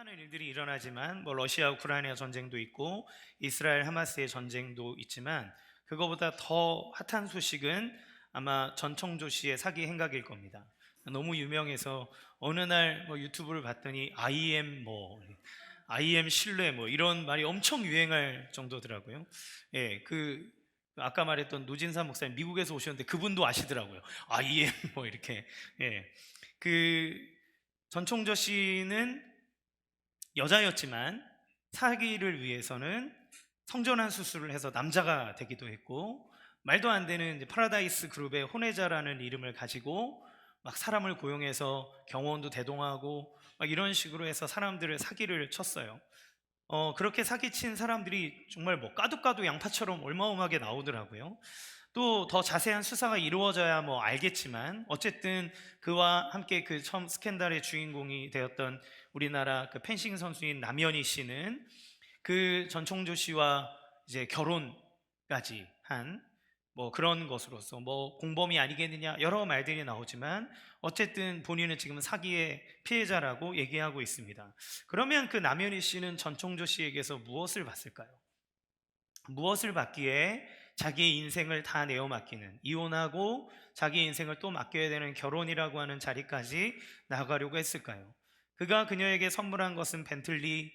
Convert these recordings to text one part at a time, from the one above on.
수많은 일들이 일어나지만 러시아 우크라이나 전쟁도 있고 이스라엘 하마스의 전쟁도 있지만 그거보다 더 핫한 소식은 아마 전청조 씨의 사기 행각일 겁니다. 너무 유명해서 어느 날 유튜브를 봤더니 I am 신뢰 이런 말이 엄청 유행할 정도더라고요. 예, 아까 말했던 노진사 목사님 미국에서 오셨는데 그분도 아시더라고요. I am 이렇게. 예. 그 전총조 씨는 여자였지만 사기를 위해서는 성전환 수술을 해서 남자가 되기도 했고, 말도 안 되는 이제 파라다이스 그룹의 혼외자라는 이름을 가지고 막 사람을 고용해서 경호원도 대동하고 막 이런 식으로 해서 사람들을 사기를 쳤어요. 그렇게 사기친 사람들이 정말 까도 까도 양파처럼 어마어마하게 나오더라고요. 또 더 자세한 수사가 이루어져야 알겠지만, 어쨌든 그와 함께 그 처음 스캔들의 주인공이 되었던 우리나라 그 펜싱 선수인 남현희 씨는 그 전총조 씨와 이제 결혼까지 한 그런 것으로서 공범이 아니겠느냐 여러 말들이 나오지만, 어쨌든 본인은 지금 사기의 피해자라고 얘기하고 있습니다. 그러면 그 남현희 씨는 전총조 씨에게서 무엇을 받을까요? 무엇을 받기에 자기의 인생을 다 내어 맡기는, 이혼하고 자기 인생을 또 맡겨야 되는 결혼이라고 하는 자리까지 나가려고 했을까요? 그가 그녀에게 선물한 것은 벤틀리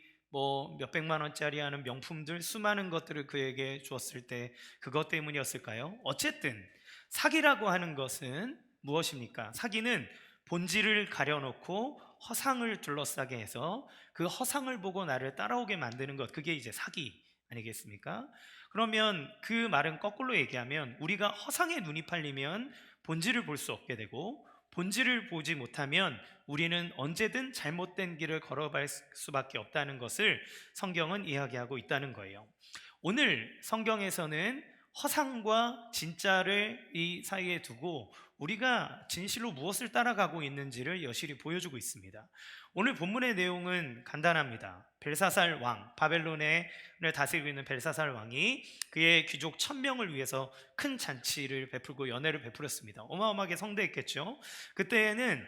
몇백만 원짜리 하는 명품들, 수많은 것들을 그에게 주었을 때 그것 때문이었을까요? 어쨌든 사기라고 하는 것은 무엇입니까? 사기는 본질을 가려놓고 허상을 둘러싸게 해서 그 허상을 보고 나를 따라오게 만드는 것, 그게 이제 사기 아니겠습니까? 그러면 그 말은 거꾸로 얘기하면, 우리가 허상에 눈이 팔리면 본질을 볼 수 없게 되고, 본질을 보지 못하면 우리는 언제든 잘못된 길을 걸어갈 수밖에 없다는 것을 성경은 이야기하고 있다는 거예요. 오늘 성경에서는 허상과 진짜를 이 사이에 두고 우리가 진실로 무엇을 따라가고 있는지를 여실히 보여주고 있습니다. 오늘 본문의 내용은 간단합니다. 벨사살 왕, 바벨론을 다스리고 있는 벨사살 왕이 그의 귀족 1000명을 위해서 큰 잔치를 베풀고 연회를 베풀었습니다. 어마어마하게 성대했겠죠. 그때는,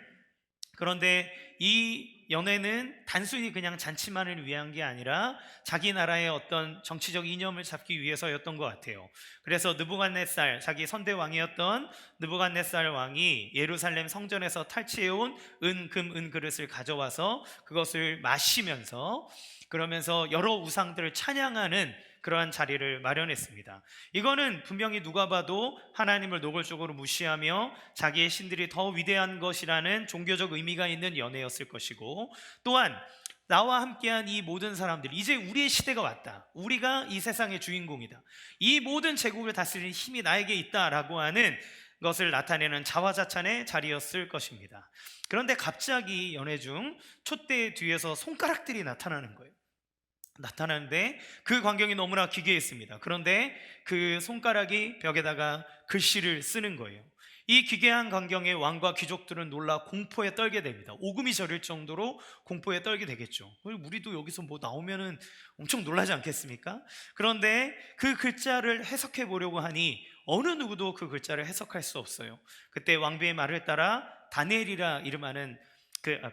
그런데 이 연회는 단순히 그냥 잔치만을 위한 게 아니라 자기 나라의 어떤 정치적 이념을 잡기 위해서였던 것 같아요. 그래서 느부갓네살, 자기 선대 왕이었던 느부갓네살 왕이 예루살렘 성전에서 탈취해온 은 그릇을 가져와서 그것을 마시면서, 그러면서 여러 우상들을 찬양하는 그러한 자리를 마련했습니다. 이거는 분명히 누가 봐도 하나님을 노골적으로 무시하며 자기의 신들이 더 위대한 것이라는 종교적 의미가 있는 연회였을 것이고, 또한 나와 함께한 이 모든 사람들, 이제 우리의 시대가 왔다, 우리가 이 세상의 주인공이다, 이 모든 제국을 다스릴 힘이 나에게 있다라고 하는 것을 나타내는 자화자찬의 자리였을 것입니다. 그런데 갑자기 연회 중 촛대 뒤에서 손가락들이 나타나는데 그 광경이 너무나 기괴했습니다. 그런데 그 손가락이 벽에다가 글씨를 쓰는 거예요. 이 기괴한 광경에 왕과 귀족들은 놀라 공포에 떨게 됩니다. 오금이 저릴 정도로 공포에 떨게 되겠죠. 우리도 여기서 나오면은 엄청 놀라지 않겠습니까? 그런데 그 글자를 해석해 보려고 하니 어느 누구도 그 글자를 해석할 수 없어요. 그때 왕비의 말을 따라 다니엘이라 이름하는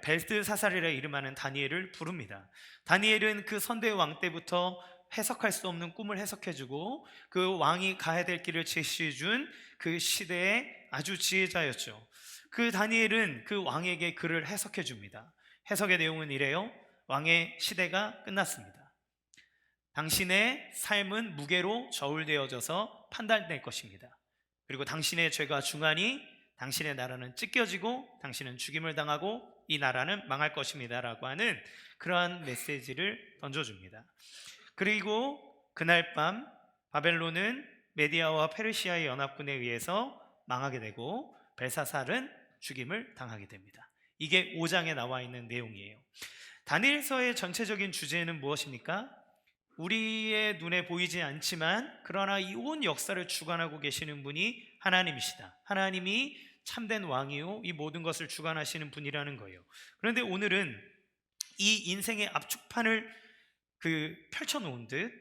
벨트사살이라 이름하는 다니엘을 부릅니다. 다니엘은 그 선대 왕 때부터 해석할 수 없는 꿈을 해석해주고 그 왕이 가야 될 길을 제시해준 그 시대의 아주 지혜자였죠. 그 다니엘은 그 왕에게 글을 해석해줍니다. 해석의 내용은 이래요. 왕의 시대가 끝났습니다. 당신의 삶은 무게로 저울되어져서 판단될 것입니다. 그리고 당신의 죄가 중하니 당신의 나라는 찢겨지고 당신은 죽임을 당하고 이 나라는 망할 것입니다 라고 하는 그러한 메시지를 던져줍니다. 그리고 그날 밤 바벨론은 메디아와 페르시아의 연합군에 의해서 망하게 되고 벨사살은 죽임을 당하게 됩니다. 이게 5장에 나와 있는 내용이에요. 다니엘서의 전체적인 주제는 무엇입니까? 우리의 눈에 보이지 않지만 그러나 이 온 역사를 주관하고 계시는 분이 하나님이시다. 하나님이 참된 왕이요 이 모든 것을 주관하시는 분이라는 거예요. 그런데 오늘은 이 인생의 압축판을 펼쳐놓은 듯,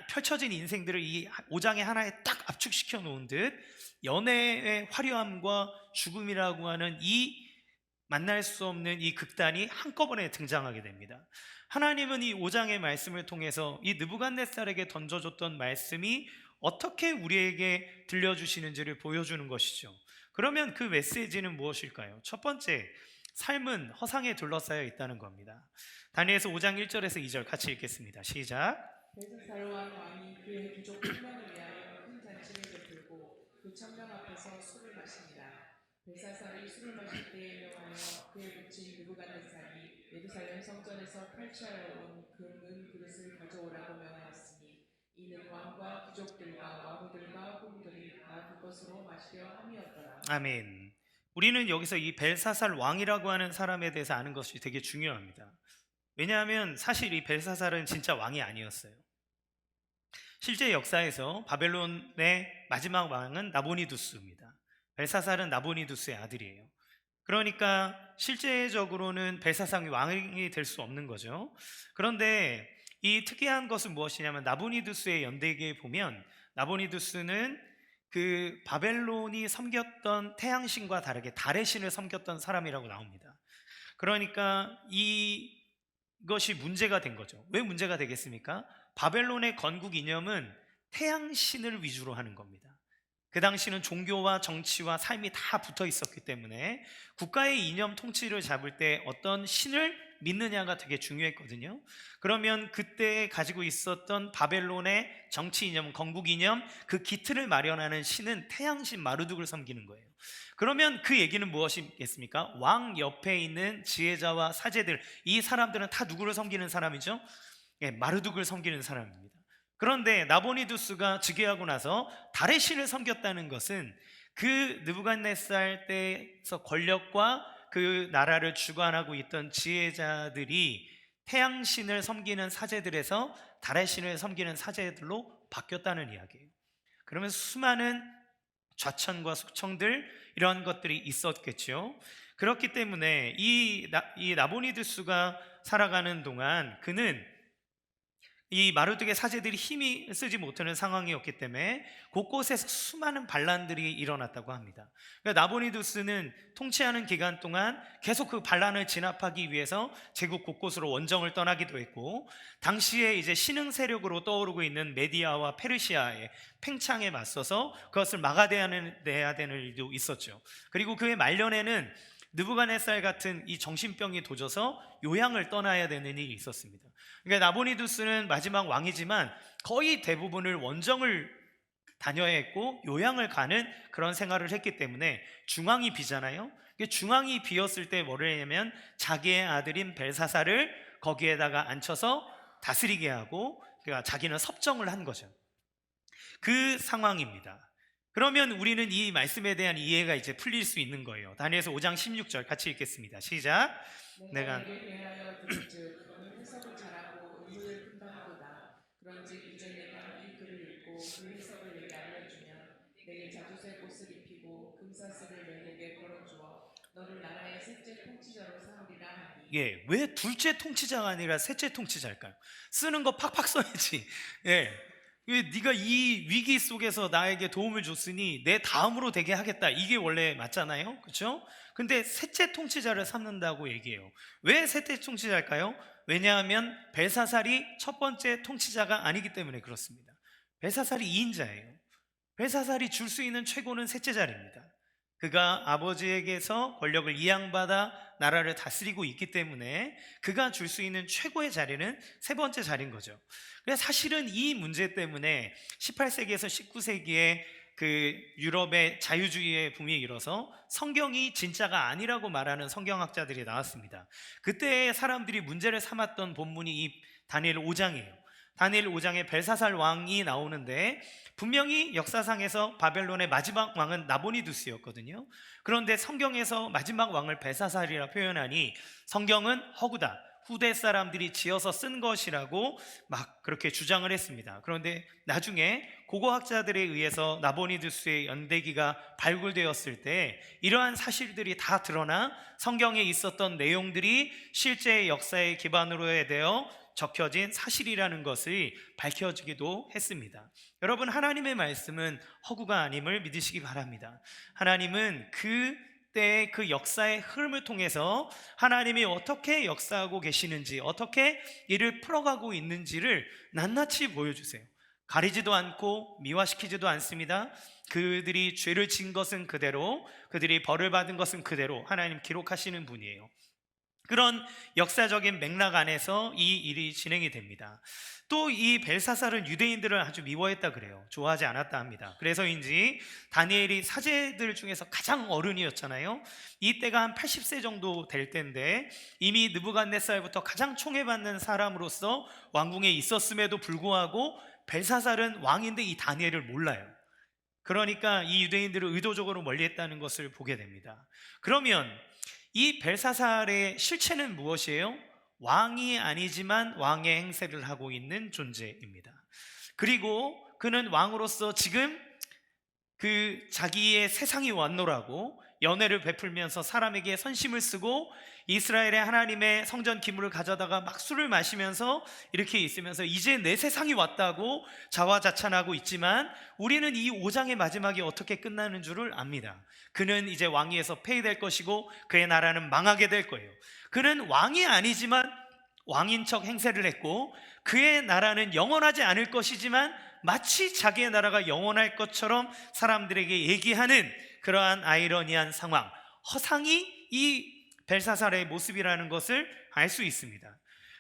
펼쳐진 인생들을 이 5장의 하나에 딱 압축시켜 놓은 듯, 연애의 화려함과 죽음이라고 하는 이 만날 수 없는 이 극단이 한꺼번에 등장하게 됩니다. 하나님은 이 5장의 말씀을 통해서 이 느부갓네살에게 던져줬던 말씀이 어떻게 우리에게 들려주시는지를 보여주는 것이죠. 그러면 그 메시지는 무엇일까요? 첫 번째, 삶은 허상에 둘러싸여 있다는 겁니다. 다니엘서 5장 1절에서 2절 같이 읽겠습니다. 시작. 벨사살로한 왕이 그의 귀족 천명을 위하여 큰 잔치를 베풀고 그 천명 앞에서 술을 마십니다. 벨사살이 술을 마실 때에 명하여 그의 붙인 느부갓네살이 예루살렘 성전에서 탈취하여 온 금은 그릇을 가져오라고 명하였으니 이는 왕과 귀족들과 왕후들과 후궁들이 다 그것으로 마시려 함이었더라. 아멘. 우리는 여기서 이 벨사살 왕이라고 하는 사람에 대해서 아는 것이 되게 중요합니다. 왜냐하면 사실 이 벨사살은 진짜 왕이 아니었어요. 실제 역사에서 바벨론의 마지막 왕은 나보니두스입니다. 벨사살은 나보니두스의 아들이에요. 그러니까 실제적으로는 벨사살이 왕이 될 수 없는 거죠. 그런데 이 특이한 것은 무엇이냐면 나보니두스의 연대기에 보면 나보니두스는 그 바벨론이 섬겼던 태양신과 다르게 달의 신을 섬겼던 사람이라고 나옵니다. 그러니까 이것이 문제가 된 거죠. 왜 문제가 되겠습니까? 바벨론의 건국 이념은 태양신을 위주로 하는 겁니다. 그 당시는 종교와 정치와 삶이 다 붙어 있었기 때문에 국가의 이념 통치를 잡을 때 어떤 신을 믿느냐가 되게 중요했거든요. 그러면 그때 가지고 있었던 바벨론의 정치 이념, 건국 이념, 그 기틀을 마련하는 신은 태양신 마르둑을 섬기는 거예요. 그러면 그 얘기는 무엇이겠습니까? 왕 옆에 있는 지혜자와 사제들, 이 사람들은 다 누구를 섬기는 사람이죠? 예, 마르둑을 섬기는 사람입니다. 그런데 나보니두스가 즉위하고 나서 달의 신을 섬겼다는 것은 그 느부갓네살 때에서 권력과 그 나라를 주관하고 있던 지혜자들이 태양신을 섬기는 사제들에서 달의 신을 섬기는 사제들로 바뀌었다는 이야기예요. 그러면 수많은 좌천과 숙청들 이런 것들이 있었겠죠. 그렇기 때문에 이 나보니두스가 살아가는 동안 그는 이 마르둑의 사제들이 힘이 쓰지 못하는 상황이었기 때문에 곳곳에서 수많은 반란들이 일어났다고 합니다. 그러니까 나보니두스는 통치하는 기간 동안 계속 그 반란을 진압하기 위해서 제국 곳곳으로 원정을 떠나기도 했고, 당시에 이제 신흥 세력으로 떠오르고 있는 메디아와 페르시아의 팽창에 맞서서 그것을 막아내야 되는 일도 있었죠. 그리고 그의 말년에는 느부갓네살 같은 이 정신병이 도져서 요양을 떠나야 되는 일이 있었습니다. 그러니까 나보니두스는 마지막 왕이지만 거의 대부분을 원정을 다녀야 했고 요양을 가는 그런 생활을 했기 때문에 중앙이 비잖아요. 중앙이 비었을 때 뭐를 했냐면 자기의 아들인 벨사살을 거기에다가 앉혀서 다스리게 하고, 그러니까 자기는 섭정을 한 거죠. 그 상황입니다. 그러면 우리는 이 말씀에 대한 이해가 이제 풀릴 수 있는 거예요. 다니엘서 5장 16절 같이 읽겠습니다. 시작. 내가 내게 대하여 들은즉 너는 해석을 잘하고 의문을 푼다하도다. 그런즉 이제 내가 이 글을 읽고 그 해석을 내게 알려주면 내게 자주색 옷을 입히고 금사슬을 내게 걸어주어 너를 나라의 셋째 통치자로 삼으리라 하니. 예, 왜 둘째 통치자가 아니라 셋째 통치자일까요? 쓰는 거 팍팍 써야지. 예, 왜 네가 이 위기 속에서 나에게 도움을 줬으니 내 다음으로 되게 하겠다, 이게 원래 맞잖아요, 그렇죠? 근데 셋째 통치자를 삼는다고 얘기해요. 왜 셋째 통치자일까요? 왜냐하면 벨사살이 첫 번째 통치자가 아니기 때문에 그렇습니다. 벨사살이 2인자예요. 벨사살이 줄 수 있는 최고는 셋째 자리입니다. 그가 아버지에게서 권력을 이양받아 나라를 다스리고 있기 때문에 그가 줄 수 있는 최고의 자리는 세 번째 자리인 거죠. 그래서 사실은 이 문제 때문에 18세기에서 19세기에 그 유럽의 자유주의의 붐이 일어서 성경이 진짜가 아니라고 말하는 성경학자들이 나왔습니다. 그때 사람들이 문제를 삼았던 본문이 이 다니엘 5장이에요. 다니엘 5장에 벨사살 왕이 나오는데 분명히 역사상에서 바벨론의 마지막 왕은 나보니두스였거든요. 그런데 성경에서 마지막 왕을 벨사살이라 표현하니 성경은 허구다, 후대 사람들이 지어서 쓴 것이라고 막 그렇게 주장을 했습니다. 그런데 나중에 고고학자들에 의해서 나보니두스의 연대기가 발굴되었을 때 이러한 사실들이 다 드러나 성경에 있었던 내용들이 실제 역사의 기반으로 되어 적혀진 사실이라는 것을 밝혀지기도 했습니다. 여러분, 하나님의 말씀은 허구가 아님을 믿으시기 바랍니다. 하나님은 그 때의 그 역사의 흐름을 통해서 하나님이 어떻게 역사하고 계시는지, 어떻게 이를 풀어가고 있는지를 낱낱이 보여주세요. 가리지도 않고 미화시키지도 않습니다. 그들이 죄를 지은 것은 그대로, 그들이 벌을 받은 것은 그대로 하나님 기록하시는 분이에요. 그런 역사적인 맥락 안에서 이 일이 진행이 됩니다. 또 이 벨사살은 유대인들을 아주 미워했다 그래요. 좋아하지 않았다 합니다. 그래서인지 다니엘이 사제들 중에서 가장 어른이었잖아요. 이때가 한 80세 정도 될 때인데 이미 느부갓네살부터 가장 총애받는 사람으로서 왕궁에 있었음에도 불구하고 벨사살은 왕인데 이 다니엘을 몰라요. 그러니까 이 유대인들을 의도적으로 멀리했다는 것을 보게 됩니다. 그러면 이 벨사살의 실체는 무엇이에요? 왕이 아니지만 왕의 행세를 하고 있는 존재입니다. 그리고 그는 왕으로서 지금 그 자기의 세상이 왔노라고 연회를 베풀면서 사람에게 선심을 쓰고 이스라엘의 하나님의 성전 기물을 가져다가 막 술을 마시면서 이렇게 있으면서 이제 내 세상이 왔다고 자화자찬하고 있지만 우리는 이 5장의 마지막이 어떻게 끝나는 줄을 압니다. 그는 이제 왕위에서 폐위될 것이고 그의 나라는 망하게 될 거예요. 그는 왕이 아니지만 왕인 척 행세를 했고 그의 나라는 영원하지 않을 것이지만 마치 자기의 나라가 영원할 것처럼 사람들에게 얘기하는 그러한 아이러니한 상황, 허상이 이 벨사살의 모습이라는 것을 알 수 있습니다.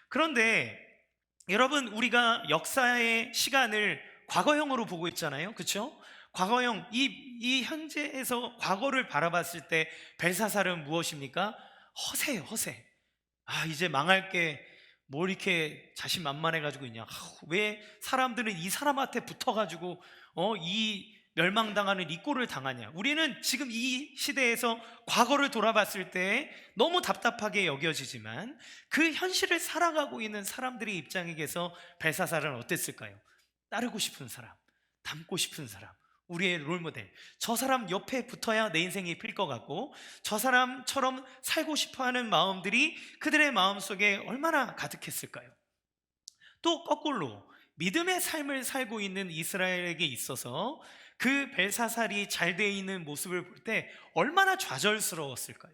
그런데 여러분, 우리가 역사의 시간을 과거형으로 보고 있잖아요. 그렇죠? 과거형, 이 현재에서 과거를 바라봤을 때 벨사살은 무엇입니까? 허세예요, 허세. 이제 망할 게 뭐 이렇게 자신만만해가지고 있냐. 왜 사람들은 이 사람한테 붙어가지고 이 멸망당하는 이 꼴을 당하냐. 우리는 지금 이 시대에서 과거를 돌아봤을 때 너무 답답하게 여겨지지만 그 현실을 살아가고 있는 사람들의 입장에서 벨사살은 어땠을까요? 따르고 싶은 사람, 닮고 싶은 사람, 우리의 롤모델. 저 사람 옆에 붙어야 내 인생이 필 것 같고 저 사람처럼 살고 싶어하는 마음들이 그들의 마음속에 얼마나 가득했을까요? 또 거꾸로 믿음의 삶을 살고 있는 이스라엘에게 있어서 그 벨사살이 잘 돼 있는 모습을 볼 때 얼마나 좌절스러웠을까요?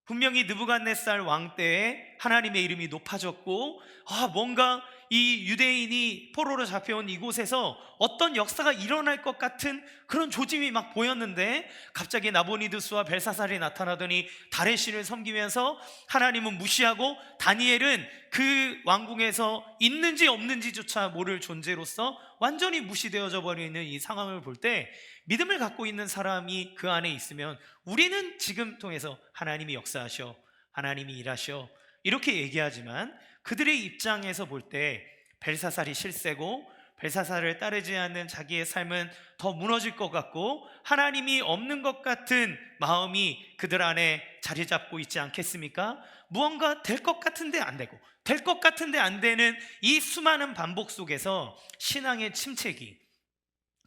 분명히 느부갓네살 왕 때에 하나님의 이름이 높아졌고 뭔가 이 유대인이 포로로 잡혀온 이곳에서 어떤 역사가 일어날 것 같은 그런 조짐이 막 보였는데 갑자기 나보니드스와 벨사살이 나타나더니 달의 신을 섬기면서 하나님은 무시하고 다니엘은 그 왕궁에서 있는지 없는지조차 모를 존재로서 완전히 무시되어져 버리는 이 상황을 볼 때 믿음을 갖고 있는 사람이 그 안에 있으면 우리는 지금 통해서 하나님이 역사하셔, 하나님이 일하셔 이렇게 얘기하지만 그들의 입장에서 볼 때 벨사살이 실세고 벨사살을 따르지 않는 자기의 삶은 더 무너질 것 같고 하나님이 없는 것 같은 마음이 그들 안에 자리 잡고 있지 않겠습니까? 무언가 될 것 같은데 안 되고 될 것 같은데 안 되는 이 수많은 반복 속에서 신앙의 침체기,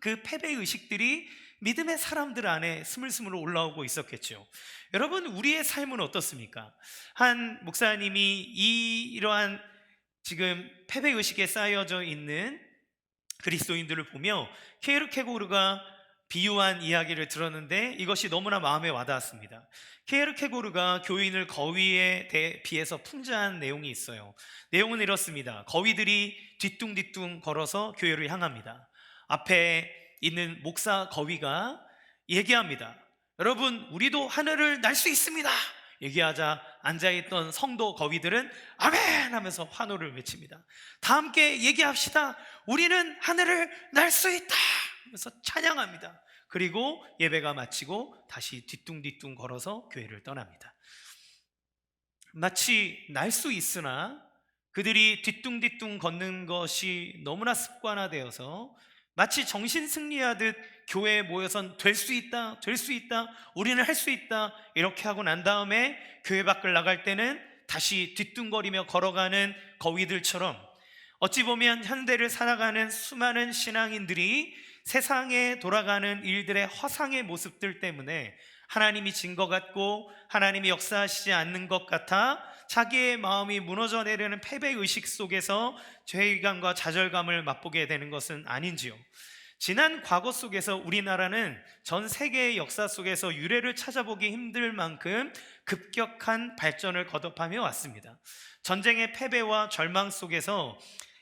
그 패배의식들이 믿음의 사람들 안에 스물스물 올라오고 있었겠죠. 여러분, 우리의 삶은 어떻습니까? 한 목사님이 이러한 지금 패배의식에 쌓여져 있는 그리스도인들을 보며 케르케고르가 비유한 이야기를 들었는데 이것이 너무나 마음에 와닿았습니다. 케르케고르가 교인을 거위에 비해서 풍자한 내용이 있어요. 내용은 이렇습니다. 거위들이 뒤뚱뒤뚱 걸어서 교회를 향합니다. 앞에 있는 목사 거위가 얘기합니다. 여러분, 우리도 하늘을 날 수 있습니다. 얘기하자 앉아있던 성도 거위들은 아멘 하면서 환호를 외칩니다. 다 함께 얘기합시다. 우리는 하늘을 날 수 있다 하면서 찬양합니다. 그리고 예배가 마치고 다시 뒤뚱뒤뚱 걸어서 교회를 떠납니다. 마치 날 수 있으나 그들이 뒤뚱뒤뚱 걷는 것이 너무나 습관화되어서 마치 정신 승리하듯 교회에 모여선 될 수 있다, 될 수 있다, 우리는 할 수 있다 이렇게 하고 난 다음에 교회 밖을 나갈 때는 다시 뒤뚱거리며 걸어가는 거위들처럼 어찌 보면 현대를 살아가는 수많은 신앙인들이 세상에 돌아가는 일들의 허상의 모습들 때문에 하나님이 진 것 같고 하나님이 역사하시지 않는 것 같아 자기의 마음이 무너져 내려는 패배의식 속에서 죄의감과 좌절감을 맛보게 되는 것은 아닌지요. 지난 과거 속에서 우리나라는 전 세계의 역사 속에서 유례를 찾아보기 힘들 만큼 급격한 발전을 거듭하며 왔습니다. 전쟁의 패배와 절망 속에서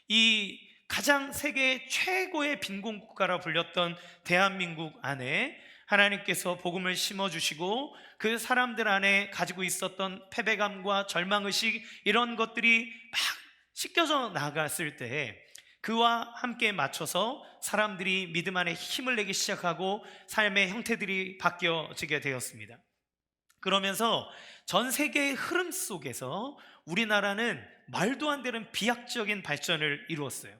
이 가장 세계 최고의 빈곤 국가라 불렸던 대한민국 안에 하나님께서 복음을 심어주시고 그 사람들 안에 가지고 있었던 패배감과 절망의식, 이런 것들이 막 씻겨져 나갔을 때 그와 함께 맞춰서 사람들이 믿음 안에 힘을 내기 시작하고 삶의 형태들이 바뀌어지게 되었습니다. 그러면서 전 세계의 흐름 속에서 우리나라는 말도 안 되는 비약적인 발전을 이루었어요.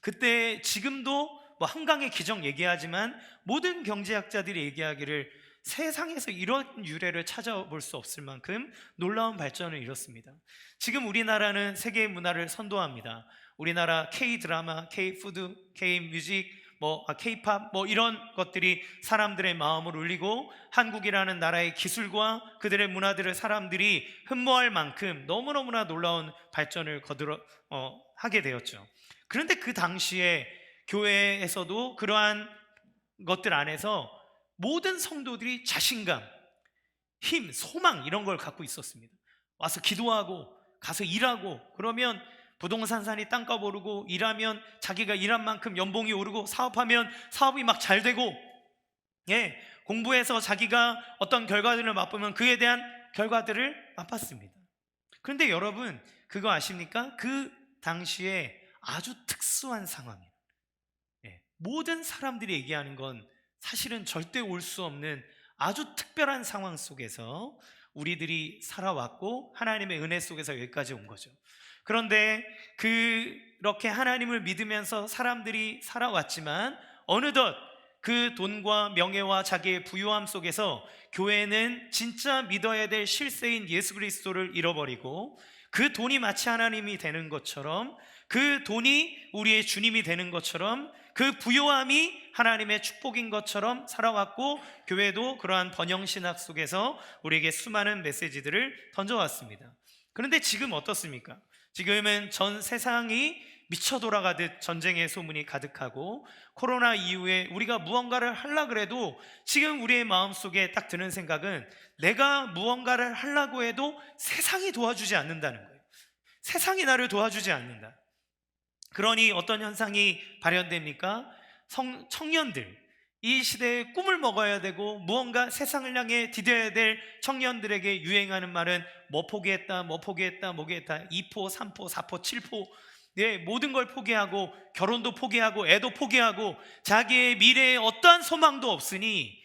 그때 지금도 뭐 한강의 기적 얘기하지만 모든 경제학자들이 얘기하기를 세상에서 이런 유례를 찾아볼 수 없을 만큼 놀라운 발전을 이뤘습니다. 지금 우리나라는 세계의 문화를 선도합니다. 우리나라 K-드라마, K-푸드, K-뮤직, K-팝 이런 것들이 사람들의 마음을 울리고 한국이라는 나라의 기술과 그들의 문화들을 사람들이 흠모할 만큼 너무너무나 놀라운 발전을 하게 되었죠. 그런데 그 당시에 교회에서도 그러한 것들 안에서 모든 성도들이 자신감, 힘, 소망 이런 걸 갖고 있었습니다. 와서 기도하고 가서 일하고 그러면 부동산 산이 땅값 오르고 일하면 자기가 일한 만큼 연봉이 오르고 사업하면 사업이 막 잘 되고 공부해서 자기가 어떤 결과들을 맛보면 그에 대한 결과들을 맛봤습니다. 그런데 여러분 그거 아십니까? 그 당시에 아주 특수한 상황이에요. 모든 사람들이 얘기하는 건 사실은 절대 올 수 없는 아주 특별한 상황 속에서 우리들이 살아왔고 하나님의 은혜 속에서 여기까지 온 거죠. 그런데 그렇게 하나님을 믿으면서 사람들이 살아왔지만 어느덧 그 돈과 명예와 자기의 부유함 속에서 교회는 진짜 믿어야 될 실세인 예수 그리스도를 잃어버리고 그 돈이 마치 하나님이 되는 것처럼, 그 돈이 우리의 주님이 되는 것처럼, 그 부요함이 하나님의 축복인 것처럼 살아왔고 교회도 그러한 번영신학 속에서 우리에게 수많은 메시지들을 던져왔습니다. 그런데 지금 어떻습니까? 지금은 전 세상이 미쳐 돌아가듯 전쟁의 소문이 가득하고 코로나 이후에 우리가 무언가를 하려고 해도 지금 우리의 마음속에 딱 드는 생각은 내가 무언가를 하려고 해도 세상이 도와주지 않는다는 거예요. 세상이 나를 도와주지 않는다. 그러니 어떤 현상이 발현됩니까? 청년들, 이 시대에 꿈을 먹어야 되고 무언가 세상을 향해 디뎌야 될 청년들에게 유행하는 말은 뭐 포기했다, 뭐 포기했다, 뭐 포기했다, 2포, 3포, 4포, 7포 모든 걸 포기하고 결혼도 포기하고 애도 포기하고 자기의 미래에 어떠한 소망도 없으니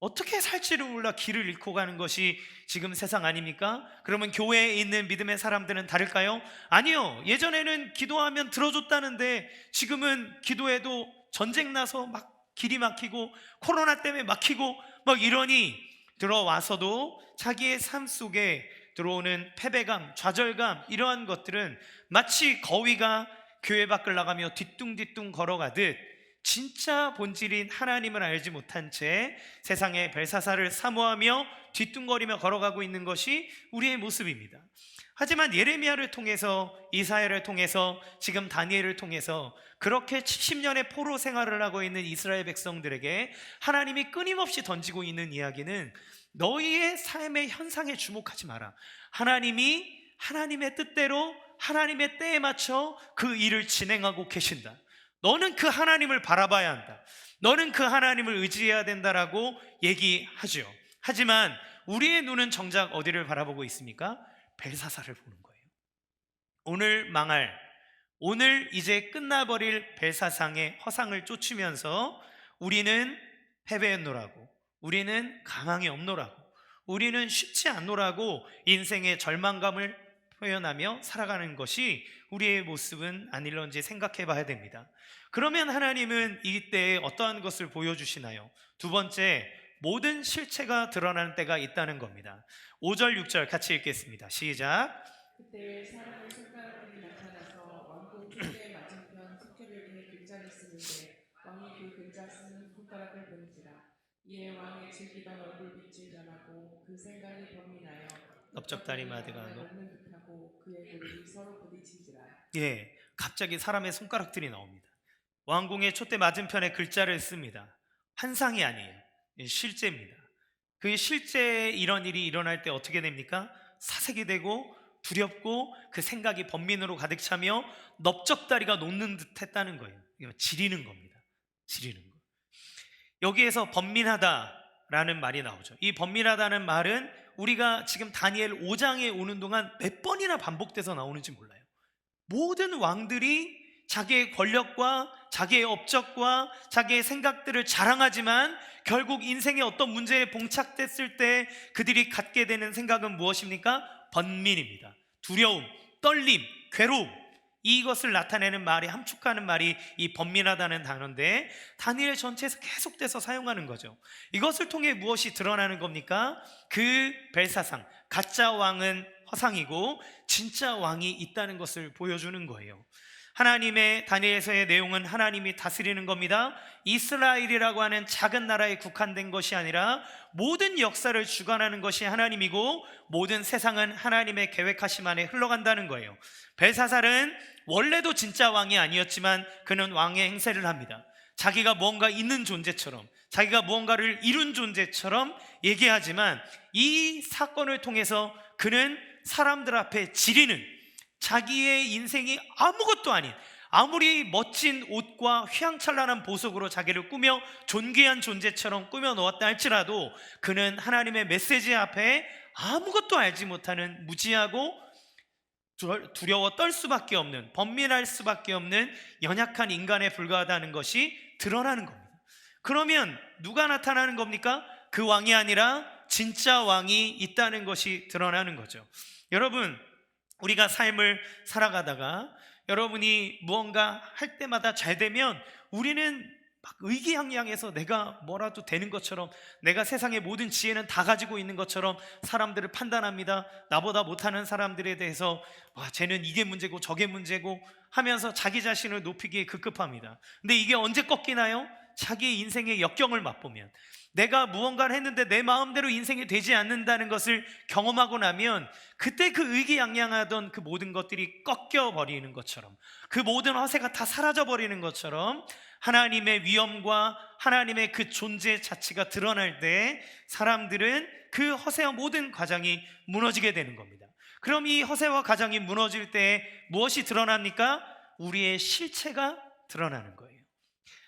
어떻게 살지를 몰라 길을 잃고 가는 것이 지금 세상 아닙니까? 그러면 교회에 있는 믿음의 사람들은 다를까요? 아니요. 예전에는 기도하면 들어줬다는데 지금은 기도해도 전쟁 나서 막 길이 막히고 코로나 때문에 막히고 막 이러니 들어와서도 자기의 삶 속에 들어오는 패배감, 좌절감, 이러한 것들은 마치 거위가 교회 밖을 나가며 뒤뚱뒤뚱 걸어가듯 진짜 본질인 하나님을 알지 못한 채 세상의 벨사사를 사모하며 뒤뚱거리며 걸어가고 있는 것이 우리의 모습입니다. 하지만 예레미야를 통해서, 이사야를 통해서, 지금 다니엘을 통해서 그렇게 70년의 포로 생활을 하고 있는 이스라엘 백성들에게 하나님이 끊임없이 던지고 있는 이야기는 너희의 삶의 현상에 주목하지 마라. 하나님이 하나님의 뜻대로 하나님의 때에 맞춰 그 일을 진행하고 계신다. 너는 그 하나님을 바라봐야 한다. 너는 그 하나님을 의지해야 된다라고 얘기하죠. 하지만 우리의 눈은 정작 어디를 바라보고 있습니까? 벨사사를 보는 거예요. 오늘 망할, 오늘 이제 끝나버릴 벨사상의 허상을 쫓으면서 우리는 패배했노라고, 우리는 가망이 없노라고, 우리는 쉽지 않노라고 인생의 절망감을 표현하며 살아가는 것이 우리의 모습은 아닐런지 생각해 봐야 됩니다. 그러면 하나님은 이때에 어떠한 것을 보여주시나요? 두 번째, 모든 실체가 드러나는 때가 있다는 겁니다. 5절 6절 같이 읽겠습니다. 시작. 그때 사람의 손가락들이 나타나서 왕궁 총대 맞은편 석회벽에 글자를 쓰는데 왕이 그 글자 쓰는 손가락을 본지라. 이에 왕의 즐기던 얼굴빛을 변하고 그 생각이 범이 나여 넓적다리 마디가 녹는 듯하고 그의 무릎이 서로 부딪힌지라. 갑자기 사람의 손가락들이 나옵니다. 왕궁의 촛대 맞은편에 글자를 씁니다. 환상이 아니에요. 실제입니다. 그 실제 이런 일이 일어날 때 어떻게 됩니까? 사색이 되고 두렵고 그 생각이 번민으로 가득 차며 넓적다리가 녹는 듯 했다는 거예요. 이거 지리는 겁니다. 지리는 거. 여기에서 번민하다라는 말이 나오죠. 이 번민하다는 말은 우리가 지금 다니엘 5장에 오는 동안 몇 번이나 반복돼서 나오는지 몰라요. 모든 왕들이 자기의 권력과 자기의 업적과 자기의 생각들을 자랑하지만 결국 인생의 어떤 문제에 봉착됐을 때 그들이 갖게 되는 생각은 무엇입니까? 번민입니다. 두려움, 떨림, 괴로움, 이것을 나타내는 말이, 함축하는 말이 이 번민하다는 단어인데 다니엘 전체에서 계속돼서 사용하는 거죠. 이것을 통해 무엇이 드러나는 겁니까? 그 벨사상, 가짜 왕은 허상이고 진짜 왕이 있다는 것을 보여주는 거예요. 하나님의 다니엘서의 내용은 하나님이 다스리는 겁니다. 이스라엘이라고 하는 작은 나라에 국한된 것이 아니라 모든 역사를 주관하는 것이 하나님이고 모든 세상은 하나님의 계획하심 안에 흘러간다는 거예요. 벨사살은 원래도 진짜 왕이 아니었지만 그는 왕의 행세를 합니다. 자기가 뭔가 있는 존재처럼, 자기가 무언가를 이룬 존재처럼 얘기하지만 이 사건을 통해서 그는 사람들 앞에 지리는, 자기의 인생이 아무것도 아닌, 아무리 멋진 옷과 휘황찬란한 보석으로 자기를 꾸며 존귀한 존재처럼 꾸며 놓았다 할지라도 그는 하나님의 메시지 앞에 아무것도 알지 못하는 무지하고 두려워 떨 수밖에 없는, 번민할 수밖에 없는 연약한 인간에 불과하다는 것이 드러나는 겁니다. 그러면 누가 나타나는 겁니까? 그 왕이 아니라 진짜 왕이 있다는 것이 드러나는 거죠. 여러분, 우리가 삶을 살아가다가 여러분이 무언가 할 때마다 잘 되면 우리는 막 의기양양해서 내가 뭐라도 되는 것처럼, 내가 세상의 모든 지혜는 다 가지고 있는 것처럼 사람들을 판단합니다. 나보다 못하는 사람들에 대해서 쟤는 이게 문제고 저게 문제고 하면서 자기 자신을 높이기에 급급합니다. 근데 이게 언제 꺾이나요? 자기의 인생의 역경을 맛보면, 내가 무언가를 했는데 내 마음대로 인생이 되지 않는다는 것을 경험하고 나면 그때 그 의기양양하던 그 모든 것들이 꺾여버리는 것처럼, 그 모든 허세가 다 사라져버리는 것처럼 하나님의 위엄과 하나님의 그 존재 자체가 드러날 때 사람들은 그 허세와 모든 과정이 무너지게 되는 겁니다. 그럼 이 허세와 과정이 무너질 때 무엇이 드러납니까? 우리의 실체가 드러나는 거예요.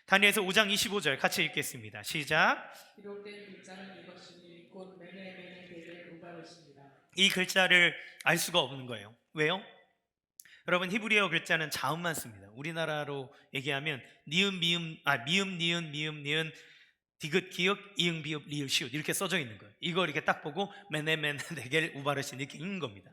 다니엘서 5장 25절 같이 읽겠습니다. 시작. 기록된 글자는 이것이니 곧 메네메네 베델 우바르십니다. 이 글자를 알 수가 없는 거예요. 왜요? 여러분, 히브리어 글자는 자음만 씁니다. 우리나라로 얘기하면 니은 니은 미음 디귿 기역 이응 비읍 리을 시옷 이렇게 써져 있는 거예요. 이걸 이렇게 딱 보고 메네메네 네겔 우바르신 이렇게 읽는 겁니다.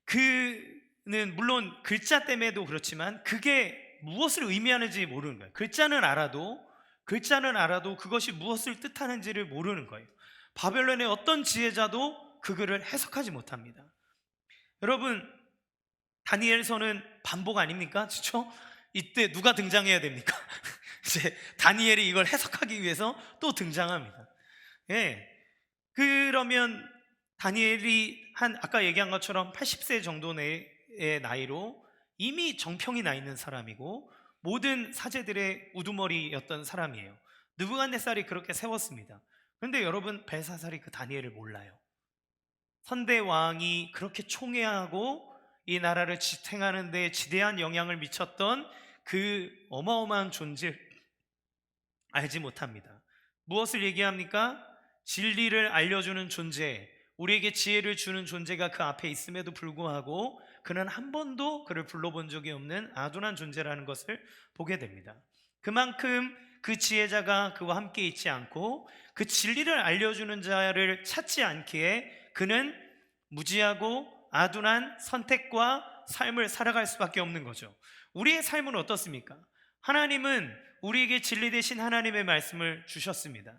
그는 물론 글자 때문에도 그렇지만 그게 무엇을 의미하는지 모르는 거예요. 글자는 알아도 그것이 무엇을 뜻하는지를 모르는 거예요. 바벨론의 어떤 지혜자도 그 글을 해석하지 못합니다. 여러분, 다니엘서는 반복 아닙니까? 그렇죠? 이때 누가 등장해야 됩니까? 이제 다니엘이 이걸 해석하기 위해서 또 등장합니다. 예. 그러면 다니엘이 아까 얘기한 것처럼 80세 정도의 나이로 이미 정평이 나 있는 사람이고 모든 사제들의 우두머리였던 사람이에요. 느부갓네살이 그렇게 세웠습니다. 그런데 여러분, 벨사살이 그 다니엘을 몰라요. 선대 왕이 그렇게 총애하고 이 나라를 지탱하는 데 지대한 영향을 미쳤던 그 어마어마한 존재를 알지 못합니다. 무엇을 얘기합니까? 진리를 알려주는 존재, 우리에게 지혜를 주는 존재가 그 앞에 있음에도 불구하고 그는 한 번도 그를 불러본 적이 없는 아둔한 존재라는 것을 보게 됩니다. 그만큼 그 지혜자가 그와 함께 있지 않고 그 진리를 알려주는 자를 찾지 않기에 그는 무지하고 아둔한 선택과 삶을 살아갈 수밖에 없는 거죠. 우리의 삶은 어떻습니까? 하나님은 우리에게 진리 되신 하나님의 말씀을 주셨습니다.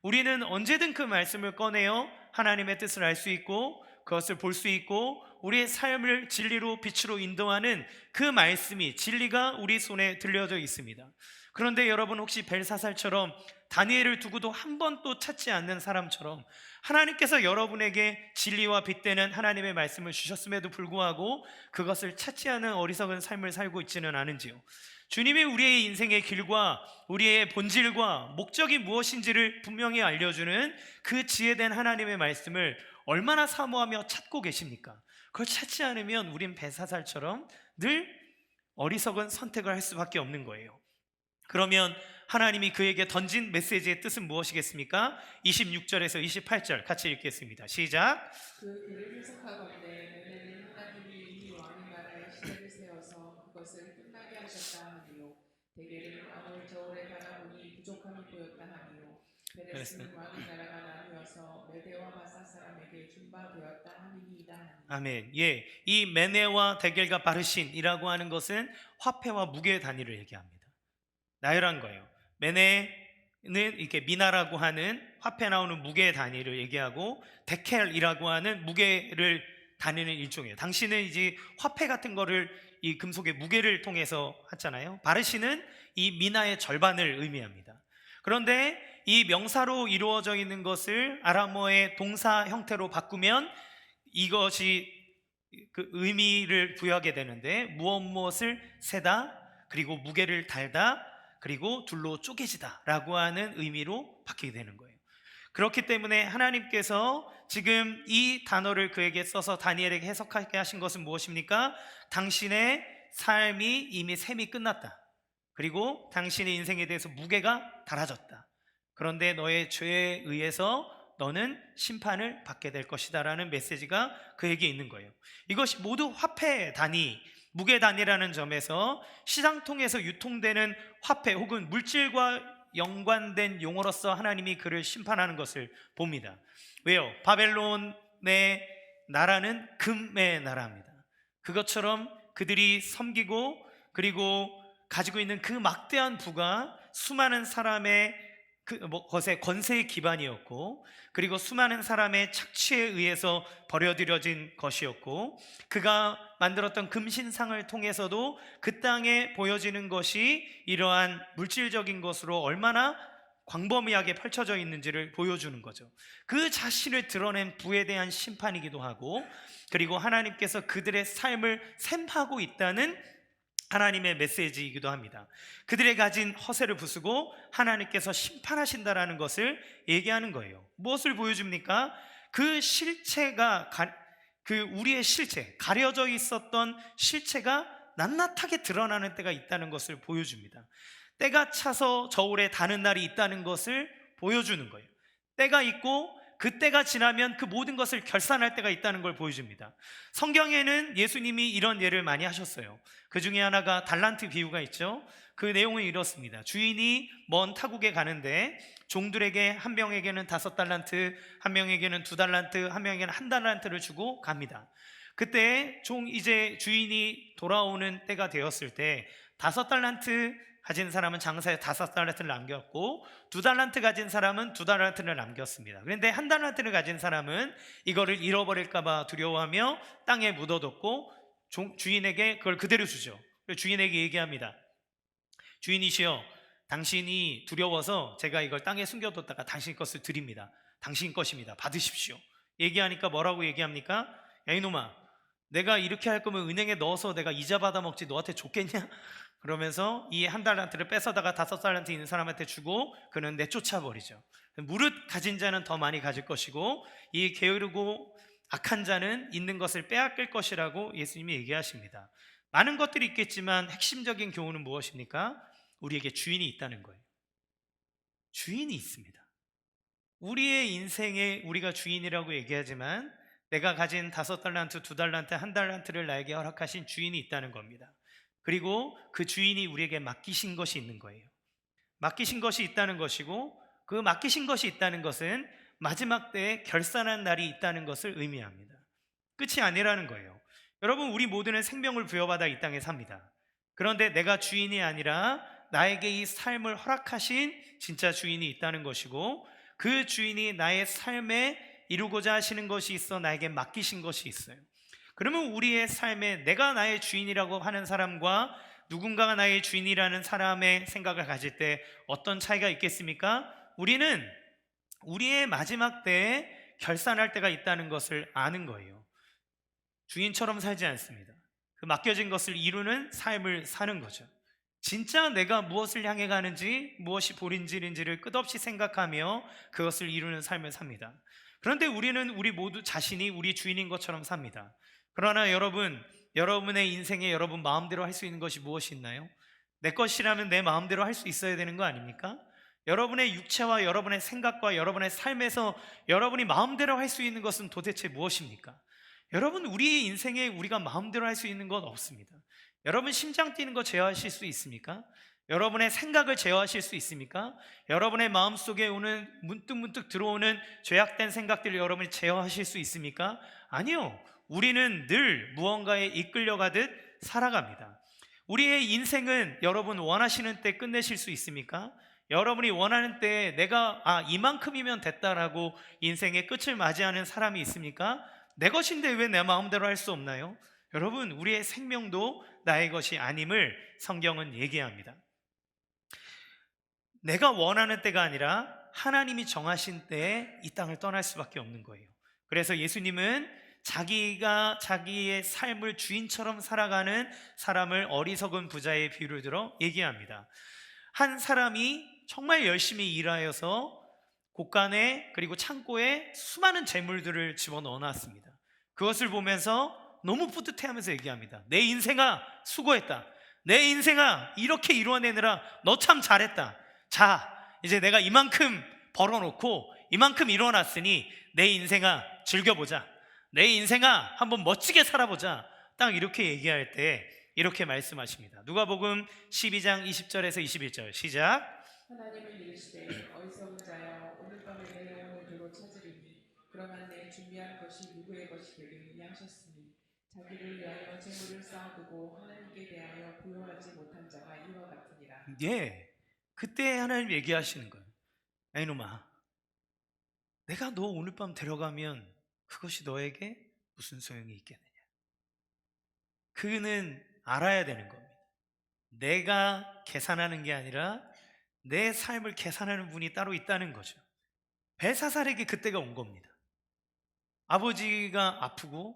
우리는 언제든 그 말씀을 꺼내어 하나님의 뜻을 알 수 있고 그것을 볼 수 있고 우리의 삶을 진리로 빛으로 인도하는 그 말씀이, 진리가 우리 손에 들려져 있습니다. 그런데 여러분, 혹시 벨사살처럼 다니엘을 두고도 한 번도 찾지 않는 사람처럼 하나님께서 여러분에게 진리와 빛되는 하나님의 말씀을 주셨음에도 불구하고 그것을 찾지 않은 어리석은 삶을 살고 있지는 않은지요? 주님이 우리의 인생의 길과 우리의 본질과 목적이 무엇인지를 분명히 알려주는 그 지혜된 하나님의 말씀을 얼마나 사모하며 찾고 계십니까? 그걸 찾지 않으면 우린 벨사살처럼 늘 어리석은 선택을 할 수밖에 없는 거예요. 그러면 하나님이 그에게 던진 메시지의 뜻은 무엇이겠습니까? 26절에서 28절 같이 읽겠습니다. 시작. 그 글을 해석하건대 너희는 하나님이 이미 왕의 나라의 시대를 세워서 그것을 끝나게 하셨다 하니요 대개는 어느 저울에 달아보니 부족함이 보였다 하니요 베레스는 왕의 나라가 나누어서 메대와 바사 사람에게 준바되었다 하니이다 하니. 아멘. 예, 이 메네와 데겔과 바르신이라고 하는 것은 화폐와 무게 단위를 얘기합니다. 나열한 거예요. 메네는 이렇게 미나라고 하는 화폐 나오는 무게 단위를 얘기하고, 데켈이라고 하는 무게를 다니는 일종이에요. 당신은 이제 화폐 같은 거를 이 금속의 무게를 통해서 하잖아요. 바르신은 이 미나의 절반을 의미합니다. 그런데 이 명사로 이루어져 있는 것을 아람어의 동사 형태로 바꾸면 이것이 그 의미를 부여하게 되는데, 무엇을 세다, 그리고 무게를 달다, 그리고 둘로 쪼개지다 라고 하는 의미로 바뀌게 되는 거예요. 그렇기 때문에 하나님께서 지금 이 단어를 그에게 써서 다니엘에게 해석하게 하신 것은 무엇입니까? 당신의 삶이 이미 셈이 끝났다. 그리고 당신의 인생에 대해서 무게가 달아졌다. 그런데 너의 죄에 의해서 너는 심판을 받게 될 것이다 라는 메시지가 그에게 있는 거예요. 이것이 모두 화폐 단위, 무게 단위라는 점에서 시장 통해서 유통되는 화폐 혹은 물질과 연관된 용어로서 하나님이 그를 심판하는 것을 봅니다. 왜요? 바벨론의 나라는 금의 나라입니다. 그것처럼 그들이 섬기고 그리고 가지고 있는 그 막대한 부가 수많은 사람의 것의 권세의 기반이었고, 그리고 수많은 사람의 착취에 의해서 버려들여진 것이었고, 그가 만들었던 금신상을 통해서도 그 땅에 보여지는 것이 이러한 물질적인 것으로 얼마나 광범위하게 펼쳐져 있는지를 보여주는 거죠. 그 자신을 드러낸 부에 대한 심판이기도 하고, 그리고 하나님께서 그들의 삶을 셈하고 있다는 하나님의 메시지이기도 합니다. 그들의 가진 허세를 부수고 하나님께서 심판하신다라는 것을 얘기하는 거예요. 무엇을 보여줍니까? 그 실체가 우리의 실체, 가려져 있었던 실체가 낱낱하게 드러나는 때가 있다는 것을 보여줍니다. 때가 차서 저울에 다는 날이 있다는 것을 보여주는 거예요. 때가 있고 그 때가 지나면 그 모든 것을 결산할 때가 있다는 걸 보여줍니다. 성경에는 예수님이 이런 예를 많이 하셨어요. 그 중에 하나가 달란트 비유가 있죠. 그 내용은 이렇습니다. 주인이 먼 타국에 가는데 종들에게 한 명에게는 5달란트, 한 명에게는 2달란트, 한 명에게는 1달란트를 주고 갑니다. 그때 이제 주인이 돌아오는 때가 되었을 때 5달란트 가진 사람은 장사에 5달란트를 남겼고, 2달란트 가진 사람은 2달란트를 남겼습니다. 그런데 1달란트를 가진 사람은 이거를 잃어버릴까봐 두려워하며 땅에 묻어뒀고 주인에게 그걸 그대로 주죠. 주인에게 얘기합니다. 주인이시여, 당신이 두려워서 제가 이걸 땅에 숨겨뒀다가 당신 것을 드립니다. 당신 것입니다. 받으십시오. 얘기하니까 뭐라고 얘기합니까? 야 이놈아, 내가 이렇게 할 거면 은행에 넣어서 내가 이자 받아 먹지 너한테 줬겠냐? 그러면서 이 1달란트를 뺏어다가 5달란트 있는 사람한테 주고 그는 내쫓아 버리죠. 무릇 가진 자는 더 많이 가질 것이고 이 게으르고 악한 자는 있는 것을 빼앗길 것이라고 예수님이 얘기하십니다. 많은 것들이 있겠지만 핵심적인 교훈은 무엇입니까? 우리에게 주인이 있다는 거예요. 주인이 있습니다. 우리의 인생에 우리가 주인이라고 얘기하지만 내가 가진 5달란트, 2달란트, 1달란트를 나에게 허락하신 주인이 있다는 겁니다. 그리고 그 주인이 우리에게 맡기신 것이 있는 거예요. 맡기신 것이 있다는 것이고, 그 맡기신 것이 있다는 것은 마지막 때에 결산한 날이 있다는 것을 의미합니다. 끝이 아니라는 거예요. 여러분, 우리 모두는 생명을 부여받아 이 땅에 삽니다. 그런데 내가 주인이 아니라 나에게 이 삶을 허락하신 진짜 주인이 있다는 것이고, 그 주인이 나의 삶에 이루고자 하시는 것이 있어 나에게 맡기신 것이 있어요. 그러면 우리의 삶에 내가 나의 주인이라고 하는 사람과 누군가가 나의 주인이라는 사람의 생각을 가질 때 어떤 차이가 있겠습니까? 우리는 우리의 마지막 때에 결산할 때가 있다는 것을 아는 거예요. 주인처럼 살지 않습니다. 그 맡겨진 것을 이루는 삶을 사는 거죠. 진짜 내가 무엇을 향해 가는지, 무엇이 본질인지를 끝없이 생각하며 그것을 이루는 삶을 삽니다. 그런데 우리는 우리 모두 자신이 우리 주인인 것처럼 삽니다. 그러나 여러분, 여러분의 인생에 여러분 마음대로 할 수 있는 것이 무엇이 있나요? 내 것이라면 내 마음대로 할 수 있어야 되는 거 아닙니까? 여러분의 육체와 여러분의 생각과 여러분의 삶에서 여러분이 마음대로 할 수 있는 것은 도대체 무엇입니까? 여러분, 우리의 인생에 우리가 마음대로 할 수 있는 건 없습니다. 여러분, 심장 뛰는 거 제어하실 수 있습니까? 여러분의 생각을 제어하실 수 있습니까? 여러분의 마음속에 오는 문득문득 들어오는 죄악된 생각들을 여러분이 제어하실 수 있습니까? 아니요. 우리는 늘 무언가에 이끌려가듯 살아갑니다. 우리의 인생은 여러분 원하시는 때 끝내실 수 있습니까? 여러분이 원하는 때에 내가 이만큼이면 됐다라고 인생의 끝을 맞이하는 사람이 있습니까? 내 것인데 왜 내 마음대로 할 수 없나요? 여러분, 우리의 생명도 나의 것이 아님을 성경은 얘기합니다. 내가 원하는 때가 아니라 하나님이 정하신 때에 이 땅을 떠날 수밖에 없는 거예요. 그래서 예수님은 자기가 자기의 삶을 주인처럼 살아가는 사람을 어리석은 부자의 비유를 들어 얘기합니다. 한 사람이 정말 열심히 일하여서 곳간에 그리고 창고에 수많은 재물들을 집어넣어 놨습니다. 그것을 보면서 너무 뿌듯해하면서 얘기합니다. 내 인생아 수고했다. 내 인생아 이렇게 이루어내느라 너 참 잘했다. 자, 이제 내가 이만큼 벌어놓고 이만큼 이뤄놨으니 내 인생아 즐겨보자. 내 인생아 한번 멋지게 살아보자. 딱 이렇게 얘기할 때 이렇게 말씀하십니다. 누가복음 12장 20절에서 21절 시작. 하나님은 이르시되 어리석은 자여 오늘 밤에 내 영혼을 도로 찾으리니 그러나 내 준비한 것이 누구의 것이 되겠느냐 하셨으니 자기를 위하여 재물을 쌓아두고 하나님께 대하여 부요하지 못한 자가 이와 같으니라. 예, 그때 하나님 얘기하시는 거예요. 야 이놈아, 내가 너 오늘 밤 데려가면 그것이 너에게 무슨 소용이 있겠느냐. 그는 알아야 되는 겁니다. 내가 계산하는 게 아니라 내 삶을 계산하는 분이 따로 있다는 거죠. 벨사살에게 그때가 온 겁니다. 아버지가 아프고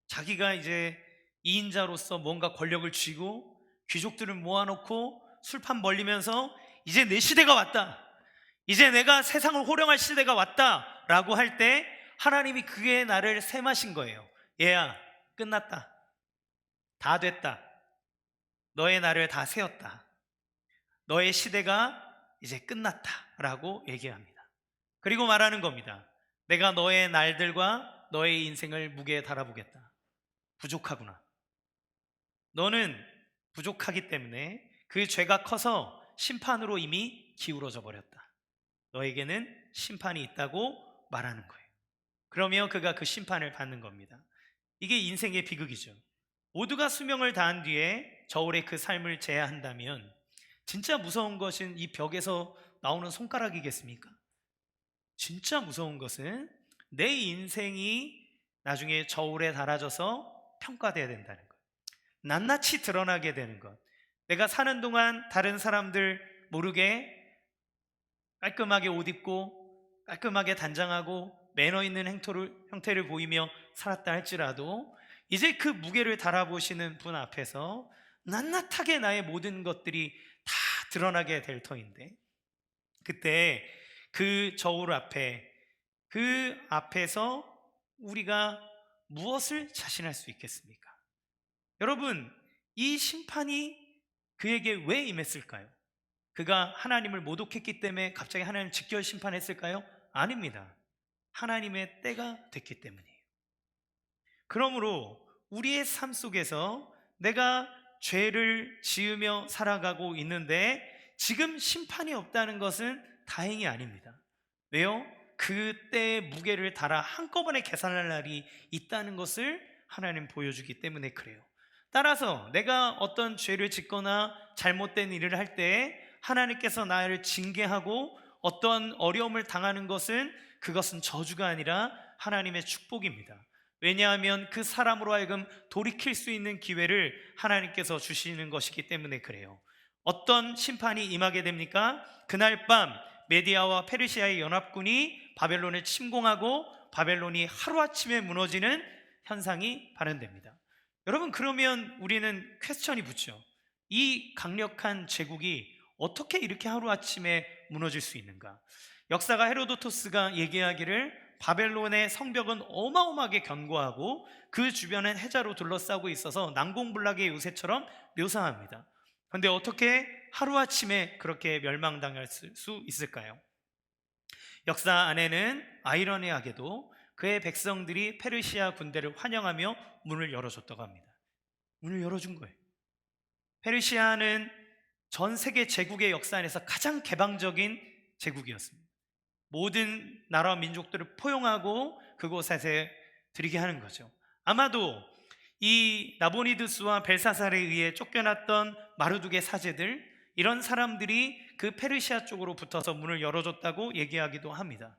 자기가 이제 2인자로서 뭔가 권력을 쥐고 귀족들을 모아놓고 술판 벌리면서 이제 내 시대가 왔다. 이제 내가 세상을 호령할 시대가 왔다 라고 할 때 하나님이 그의 나를 세마신 거예요. 얘야, 끝났다. 다 됐다. 너의 나를 다 세웠다. 너의 시대가 이제 끝났다 라고 얘기합니다. 그리고 말하는 겁니다. 내가 너의 날들과 너의 인생을 무게에 달아보겠다. 부족하구나. 너는 부족하기 때문에 그 죄가 커서 심판으로 이미 기울어져 버렸다. 너에게는 심판이 있다고 말하는 거예요. 그러면 그가 그 심판을 받는 겁니다. 이게 인생의 비극이죠. 모두가 수명을 다한 뒤에 저울에 그 삶을 제한한다면 진짜 무서운 것은 이 벽에서 나오는 손가락이겠습니까? 진짜 무서운 것은 내 인생이 나중에 저울에 달아져서 평가돼야 된다는 것. 낱낱이 드러나게 되는 것. 내가 사는 동안 다른 사람들 모르게 깔끔하게 옷 입고 깔끔하게 단장하고 매너 있는 형태를 보이며 살았다 할지라도 이제 그 무게를 달아보시는 분 앞에서 낱낱하게 나의 모든 것들이 다 드러나게 될 터인데 그때 그 저울 앞에 그 앞에서 우리가 무엇을 자신할 수 있겠습니까? 여러분, 이 심판이 그에게 왜 임했을까요? 그가 하나님을 모독했기 때문에 갑자기 하나님 직결 심판했을까요? 아닙니다. 하나님의 때가 됐기 때문이에요. 그러므로 우리의 삶 속에서 내가 죄를 지으며 살아가고 있는데 지금 심판이 없다는 것은 다행이 아닙니다. 왜요? 그때의 무게를 달아 한꺼번에 계산할 날이 있다는 것을 하나님 보여주기 때문에 그래요. 따라서 내가 어떤 죄를 짓거나 잘못된 일을 할 때 하나님께서 나를 징계하고 어떤 어려움을 당하는 것은 그것은 저주가 아니라 하나님의 축복입니다. 왜냐하면 그 사람으로 하여금 돌이킬 수 있는 기회를 하나님께서 주시는 것이기 때문에 그래요. 어떤 심판이 임하게 됩니까? 그날 밤 메디아와 페르시아의 연합군이 바벨론을 침공하고 바벨론이 하루아침에 무너지는 현상이 발현됩니다. 여러분, 그러면 우리는 퀘스천이 붙죠. 이 강력한 제국이 어떻게 이렇게 하루아침에 무너질 수 있는가? 역사가 헤로도토스가 얘기하기를 바벨론의 성벽은 어마어마하게 견고하고 그 주변은 해자로 둘러싸고 있어서 난공불락의 요새처럼 묘사합니다. 그런데 어떻게 하루아침에 그렇게 멸망당할 수 있을까요? 역사 안에는 아이러니하게도 그의 백성들이 페르시아 군대를 환영하며 문을 열어줬다고 합니다. 문을 열어준 거예요. 페르시아는 전 세계 제국의 역사 안에서 가장 개방적인 제국이었습니다. 모든 나라와 민족들을 포용하고 그곳에 들이게 하는 거죠. 아마도 이 나보니두스와 벨사살에 의해 쫓겨났던 마르둑의 사제들, 이런 사람들이 그 페르시아 쪽으로 붙어서 문을 열어줬다고 얘기하기도 합니다.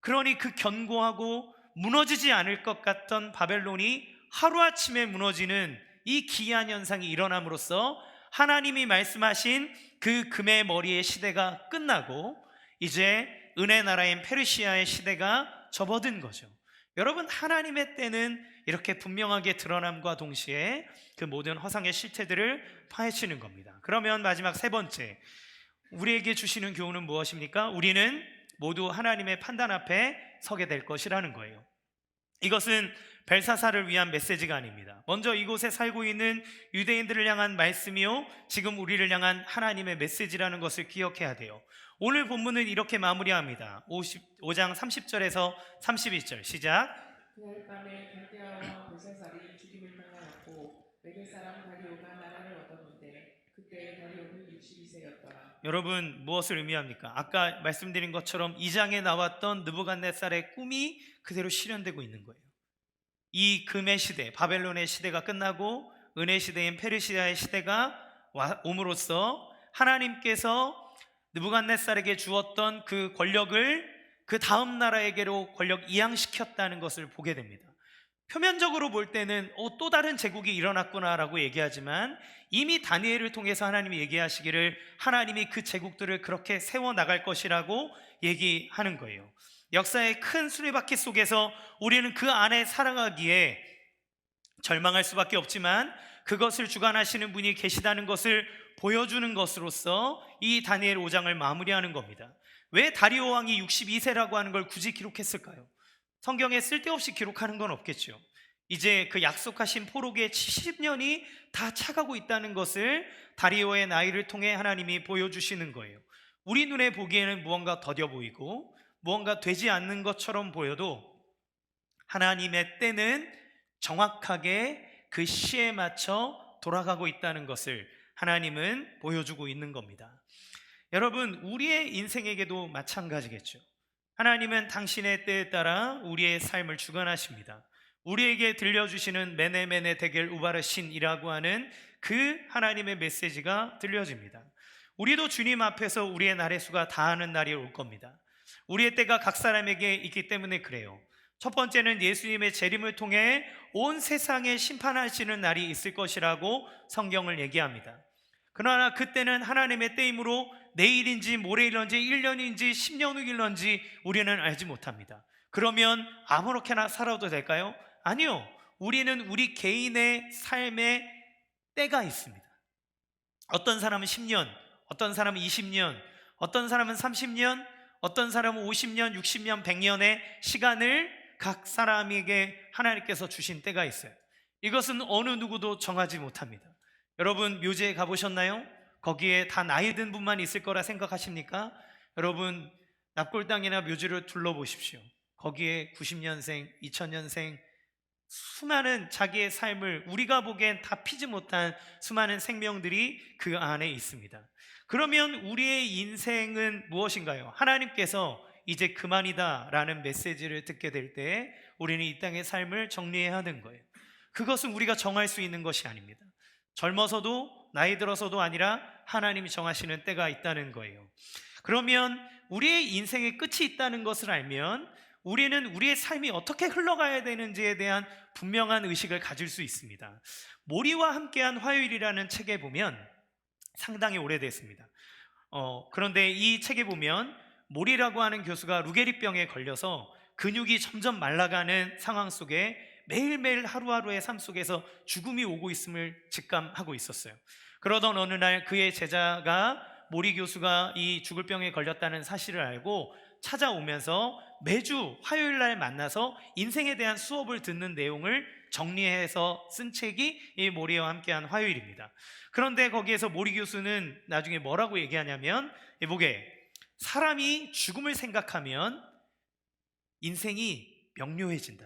그러니 그 견고하고 무너지지 않을 것 같던 바벨론이 하루아침에 무너지는 이 기이한 현상이 일어남으로써 하나님이 말씀하신 그 금의 머리의 시대가 끝나고 이제 은혜 나라인 페르시아의 시대가 접어든 거죠. 여러분, 하나님의 때는 이렇게 분명하게 드러남과 동시에 그 모든 허상의 실태들을 파헤치는 겁니다. 그러면 마지막 세 번째, 우리에게 주시는 교훈은 무엇입니까? 우리는 모두 하나님의 판단 앞에 서게 될 것이라는 거예요. 이것은 벨사살을 위한 메시지가 아닙니다. 먼저 이곳에 살고 있는 유대인들을 향한 말씀이요, 지금 우리를 향한 하나님의 메시지라는 것을 기억해야 돼요. 오늘 본문은 이렇게 마무리합니다. 5장 30절에서 31절 시작. 그날 밤에 갈대아와 벨사살이 죽임을 당하였고 메대 사람 다리오가 나라를 얻었는데 그때 다리오는 62세였더라. 여러분, 무엇을 의미합니까? 아까 말씀드린 것처럼 2장에 나왔던 느부갓네살의 꿈이 그대로 실현되고 있는 거예요. 이 금의 시대, 바벨론의 시대가 끝나고 은혜 시대인 페르시아의 시대가 옴으로써 하나님께서 느부갓네살에게 주었던 그 권력을 그 다음 나라에게로 권력 이양시켰다는 것을 보게 됩니다. 표면적으로 볼 때는 또 다른 제국이 일어났구나라고 얘기하지만 이미 다니엘을 통해서 하나님이 얘기하시기를 하나님이 그 제국들을 그렇게 세워나갈 것이라고 얘기하는 거예요. 역사의 큰 수레바퀴 속에서 우리는 그 안에 살아가기에 절망할 수밖에 없지만 그것을 주관하시는 분이 계시다는 것을 보여주는 것으로서 이 다니엘 5장을 마무리하는 겁니다. 왜 다리오 왕이 62세라고 하는 걸 굳이 기록했을까요? 성경에 쓸데없이 기록하는 건 없겠죠. 이제 그 약속하신 포로기의 70년이 다 차가고 있다는 것을 다리오의 나이를 통해 하나님이 보여주시는 거예요. 우리 눈에 보기에는 무언가 더뎌 보이고 무언가 되지 않는 것처럼 보여도 하나님의 때는 정확하게 그 시에 맞춰 돌아가고 있다는 것을 하나님은 보여주고 있는 겁니다. 여러분, 우리의 인생에게도 마찬가지겠죠. 하나님은 당신의 때에 따라 우리의 삶을 주관하십니다. 우리에게 들려주시는 메네메네 데겔 우바르신이라고 하는 그 하나님의 메시지가 들려집니다. 우리도 주님 앞에서 우리의 날의 수가 다하는 날이 올 겁니다. 우리의 때가 각 사람에게 있기 때문에 그래요. 첫 번째는 예수님의 재림을 통해 온 세상에 심판하시는 날이 있을 것이라고 성경을 얘기합니다. 그러나 그때는 하나님의 때이므로 내일인지 모레일런지 1년인지 10년 후일런지 우리는 알지 못합니다. 그러면 아무렇게나 살아도 될까요? 아니요. 우리는 우리 개인의 삶에 때가 있습니다. 어떤 사람은 10년, 어떤 사람은 20년, 어떤 사람은 30년, 어떤 사람은 50년, 60년, 100년의 시간을 각 사람에게 하나님께서 주신 때가 있어요. 이것은 어느 누구도 정하지 못합니다. 여러분, 묘지에 가보셨나요? 거기에 다 나이 든 분만 있을 거라 생각하십니까? 여러분, 납골당이나 묘지를 둘러보십시오. 거기에 90년생, 2000년생 수많은 자기의 삶을 우리가 보기엔 다 피지 못한 수많은 생명들이 그 안에 있습니다. 그러면 우리의 인생은 무엇인가요? 하나님께서 이제 그만이다 라는 메시지를 듣게 될 때 우리는 이 땅의 삶을 정리해야 하는 거예요. 그것은 우리가 정할 수 있는 것이 아닙니다. 젊어서도 나이 들어서도 아니라 하나님이 정하시는 때가 있다는 거예요. 그러면 우리의 인생의 끝이 있다는 것을 알면 우리는 우리의 삶이 어떻게 흘러가야 되는지에 대한 분명한 의식을 가질 수 있습니다. 모리와 함께한 화요일이라는 책에 보면 상당히 오래됐습니다. 그런데 이 책에 보면 모리라고 하는 교수가 루게리병에 걸려서 근육이 점점 말라가는 상황 속에 매일매일 하루하루의 삶 속에서 죽음이 오고 있음을 직감하고 있었어요. 그러던 어느 날 그의 제자가 모리 교수가 이 죽을 병에 걸렸다는 사실을 알고 찾아오면서 매주 화요일 날 만나서 인생에 대한 수업을 듣는 내용을 정리해서 쓴 책이 이 모리와 함께한 화요일입니다. 그런데 거기에서 모리 교수는 나중에 뭐라고 얘기하냐면, 보게, 사람이 죽음을 생각하면 인생이 명료해진다.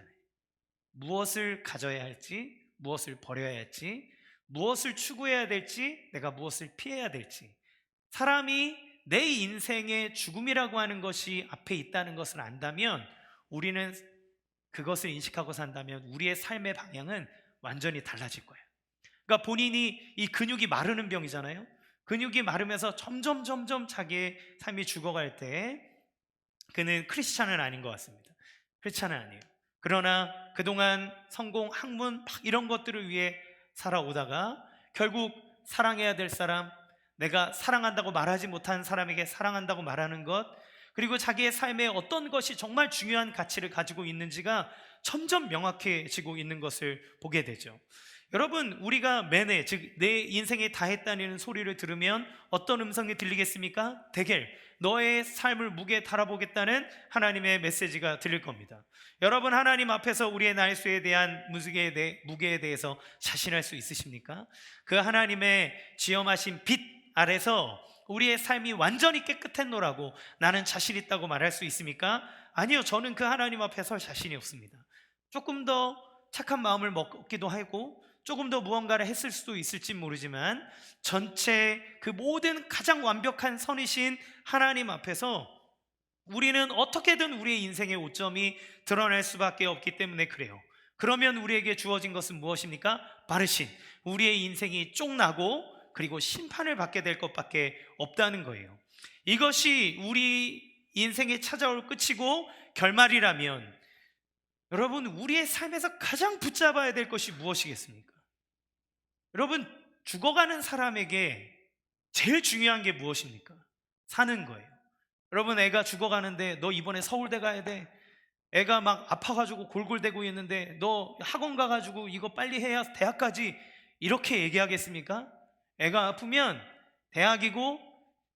무엇을 가져야 할지, 무엇을 버려야 할지, 무엇을 추구해야 될지, 내가 무엇을 피해야 될지, 사람이 내 인생의 죽음이라고 하는 것이 앞에 있다는 것을 안다면, 우리는 그것을 인식하고 산다면 우리의 삶의 방향은 완전히 달라질 거예요. 그러니까 본인이 이 근육이 마르는 병이잖아요. 근육이 마르면서 점점 자기의 삶이 죽어갈 때 그는 크리스찬은 아닌 것 같습니다. 크리스찬은 아니에요. 그러나 그동안 성공, 학문 막 이런 것들을 위해 살아오다가 결국 사랑해야 될 사람, 내가 사랑한다고 말하지 못한 사람에게 사랑한다고 말하는 것, 그리고 자기의 삶에 어떤 것이 정말 중요한 가치를 가지고 있는지가 점점 명확해지고 있는 것을 보게 되죠. 여러분, 우리가 매내, 즉 내 인생에 다했다는 소리를 들으면 어떤 음성이 들리겠습니까? 대개 너의 삶을 무게에 달아보겠다는 하나님의 메시지가 들릴 겁니다. 여러분, 하나님 앞에서 우리의 날수에 대한 무게에 대해서 자신할 수 있으십니까? 그 하나님의 지엄하신 빛 아래서 우리의 삶이 완전히 깨끗했노라고 나는 자신 있다고 말할 수 있습니까? 아니요, 저는 그 하나님 앞에 설 자신이 없습니다. 조금 더 착한 마음을 먹기도 하고 조금 더 무언가를 했을 수도 있을지 모르지만 전체 그 모든 가장 완벽한 선이신 하나님 앞에서 우리는 어떻게든 우리의 인생의 오점이 드러날 수밖에 없기 때문에 그래요. 그러면 우리에게 주어진 것은 무엇입니까? 바르신 우리의 인생이 쪽나고 그리고 심판을 받게 될 것밖에 없다는 거예요. 이것이 우리 인생에 찾아올 끝이고 결말이라면 여러분, 우리의 삶에서 가장 붙잡아야 될 것이 무엇이겠습니까? 여러분, 죽어가는 사람에게 제일 중요한 게 무엇입니까? 사는 거예요. 여러분, 애가 죽어가는데 너 이번에 서울대 가야 돼. 애가 막 아파가지고 골골대고 있는데 너 학원 가가지고 이거 빨리 해야 대학까지, 이렇게 얘기하겠습니까? 애가 아프면 대학이고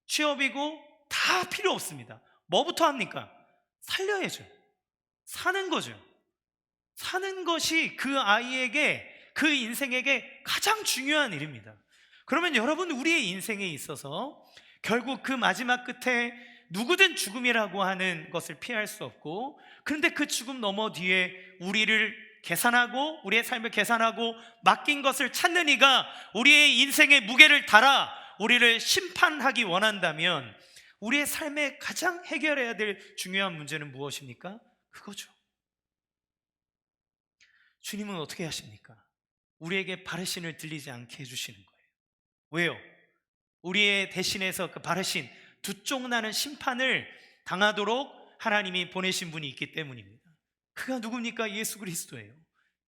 취업이고 다 필요 없습니다. 뭐부터 합니까? 살려야죠. 사는 거죠. 사는 것이 그 아이에게, 그 인생에게 가장 중요한 일입니다. 그러면 여러분, 우리의 인생에 있어서 결국 그 마지막 끝에 누구든 죽음이라고 하는 것을 피할 수 없고, 그런데 그 죽음 너머 뒤에 우리를 계산하고 우리의 삶을 계산하고 맡긴 것을 찾는 이가 우리의 인생의 무게를 달아 우리를 심판하기 원한다면 우리의 삶에 가장 해결해야 될 중요한 문제는 무엇입니까? 그거죠. 주님은 어떻게 하십니까? 우리에게 바르신을 들리지 않게 해주시는 거예요. 왜요? 우리의 대신해서 그 바르신 두 쪽 나는 심판을 당하도록 하나님이 보내신 분이 있기 때문입니다. 그가 누굽니까? 예수 그리스도예요.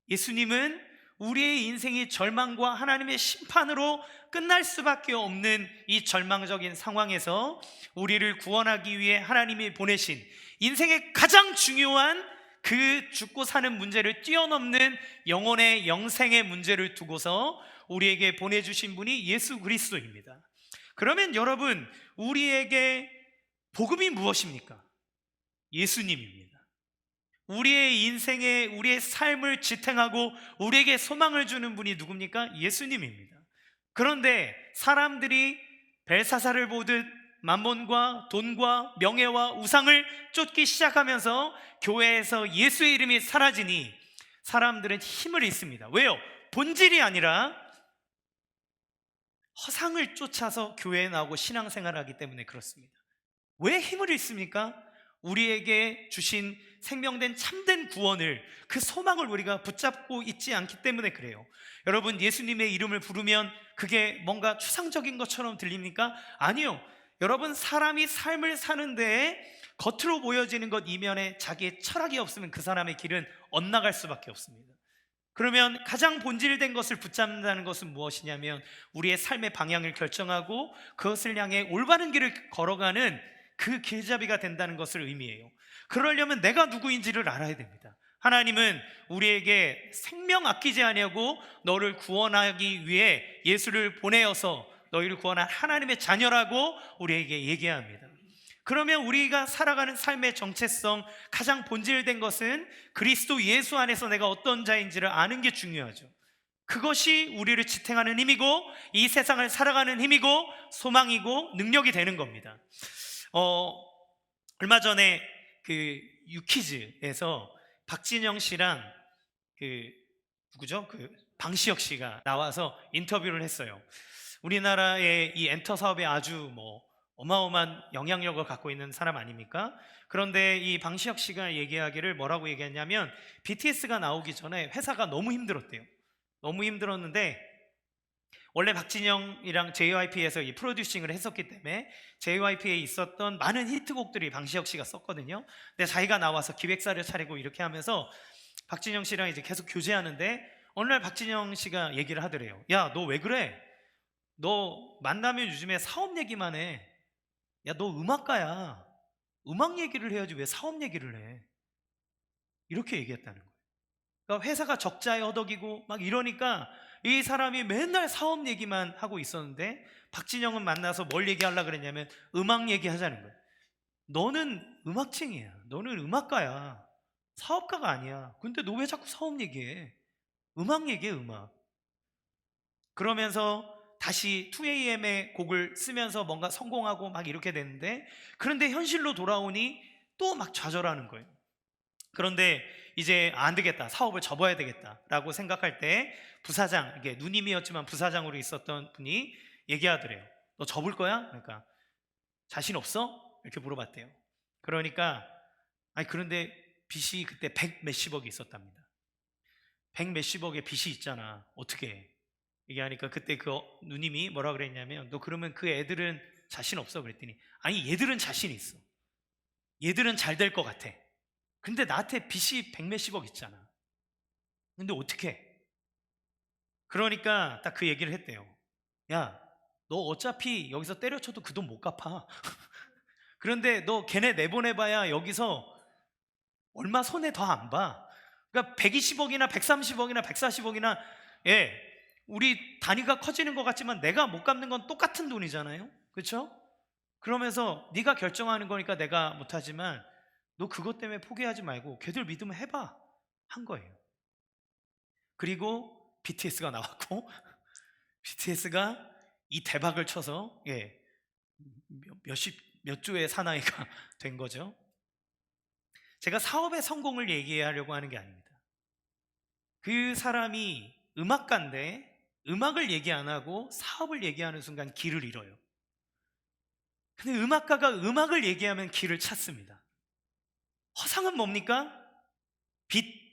예수님은 우리의 인생이 절망과 하나님의 심판으로 끝날 수밖에 없는 이 절망적인 상황에서 우리를 구원하기 위해 하나님이 보내신 인생의 가장 중요한 그 죽고 사는 문제를 뛰어넘는 영혼의 영생의 문제를 두고서 우리에게 보내주신 분이 예수 그리스도입니다. 그러면 여러분, 우리에게 복음이 무엇입니까? 예수님입니다. 우리의 인생에 우리의 삶을 지탱하고 우리에게 소망을 주는 분이 누굽니까? 예수님입니다. 그런데 사람들이 벨사사를 보듯 만몬과 돈과 명예와 우상을 쫓기 시작하면서 교회에서 예수의 이름이 사라지니 사람들은 힘을 잃습니다. 왜요? 본질이 아니라 허상을 쫓아서 교회에 나오고 신앙생활을 하기 때문에 그렇습니다. 왜 힘을 잃습니까? 우리에게 주신 생명된 참된 구원을, 그 소망을 우리가 붙잡고 있지 않기 때문에 그래요. 여러분, 예수님의 이름을 부르면 그게 뭔가 추상적인 것처럼 들립니까? 아니요. 여러분, 사람이 삶을 사는데 겉으로 보여지는 것 이면에 자기의 철학이 없으면 그 사람의 길은 엇나갈 수밖에 없습니다. 그러면 가장 본질된 것을 붙잡는다는 것은 무엇이냐면 우리의 삶의 방향을 결정하고 그것을 향해 올바른 길을 걸어가는 그 길잡이가 된다는 것을 의미해요. 그러려면 내가 누구인지를 알아야 됩니다. 하나님은 우리에게 생명 아끼지 아니하고 너를 구원하기 위해 예수를 보내어서 너희를 구원한 하나님의 자녀라고 우리에게 얘기합니다. 그러면 우리가 살아가는 삶의 정체성, 가장 본질된 것은 그리스도 예수 안에서 내가 어떤 자인지를 아는 게 중요하죠. 그것이 우리를 지탱하는 힘이고 이 세상을 살아가는 힘이고 소망이고 능력이 되는 겁니다. 얼마 전에 그 유퀴즈에서 박진영 씨랑 그 누구죠? 그 방시혁 씨가 나와서 인터뷰를 했어요. 우리나라의 이 엔터 사업에 아주 어마어마한 영향력을 갖고 있는 사람 아닙니까? 그런데 이 방시혁 씨가 얘기하기를 뭐라고 얘기했냐면 BTS가 나오기 전에 회사가 너무 힘들었대요. 너무 힘들었는데 원래 박진영이랑 JYP에서 이 프로듀싱을 했었기 때문에 JYP에 있었던 많은 히트곡들이 방시혁 씨가 썼거든요. 근데 자기가 나와서 기획사를 차리고 이렇게 하면서 박진영 씨랑 이제 계속 교제하는데 어느 날 박진영 씨가 얘기를 하더래요. 야, 너 왜 그래? 너 만나면 요즘에 사업 얘기만 해. 야, 너 음악가야. 음악 얘기를 해야지 왜 사업 얘기를 해? 이렇게 얘기했다는 거예요. 그러니까 회사가 적자에 허덕이고 막 이러니까 이 사람이 맨날 사업 얘기만 하고 있었는데 박진영은 만나서 뭘 얘기하려고 그랬냐면 음악 얘기하자는 거예요. 너는 음악층이야. 너는 음악가야. 사업가가 아니야. 근데 너 왜 자꾸 사업 얘기해? 음악 얘기해, 음악. 그러면서 다시 2AM의 곡을 쓰면서 뭔가 성공하고 막 이렇게 됐는데 그런데 현실로 돌아오니 또 막 좌절하는 거예요. 그런데 이제 안 되겠다, 사업을 접어야 되겠다라고 생각할 때 부사장, 이게 누님이었지만 부사장으로 있었던 분이 얘기하더래요. 너 접을 거야? 그러니까 자신 없어? 이렇게 물어봤대요. 그러니까 아니 그런데 빚이 그때 100 몇십억이 있었답니다. 100 몇십억의 빚이 있잖아. 어떻게 해? 얘기하니까 그때 그 누님이 뭐라 그랬냐면 너 그러면 그 애들은 자신 없어? 그랬더니 아니 얘들은 자신 있어. 얘들은 잘 될 것 같아. 근데 나한테 빚이 100 몇십억 있잖아. 근데 어떻게 해? 그러니까 딱 그 얘기를 했대요. 야, 너 어차피 여기서 때려쳐도 그 돈 못 갚아. 그런데 너 걔네 내보내봐야 여기서 얼마 손해 더 안 봐. 그러니까 120억이나 130억이나 140억이나 예, 우리 단위가 커지는 것 같지만 내가 못 갚는 건 똑같은 돈이잖아요. 그렇죠? 그러면서 네가 결정하는 거니까 내가 못하지만 너 그것 때문에 포기하지 말고 걔들 믿으면 해봐 한 거예요. 그리고 BTS가 나왔고 BTS가 이 대박을 쳐서 몇 조의 사나이가 된 거죠. 제가 사업의 성공을 얘기하려고 하는 게 아닙니다. 그 사람이 음악가인데 음악을 얘기 안 하고 사업을 얘기하는 순간 길을 잃어요. 근데 음악가가 음악을 얘기하면 길을 찾습니다. 허상은 뭡니까? 빚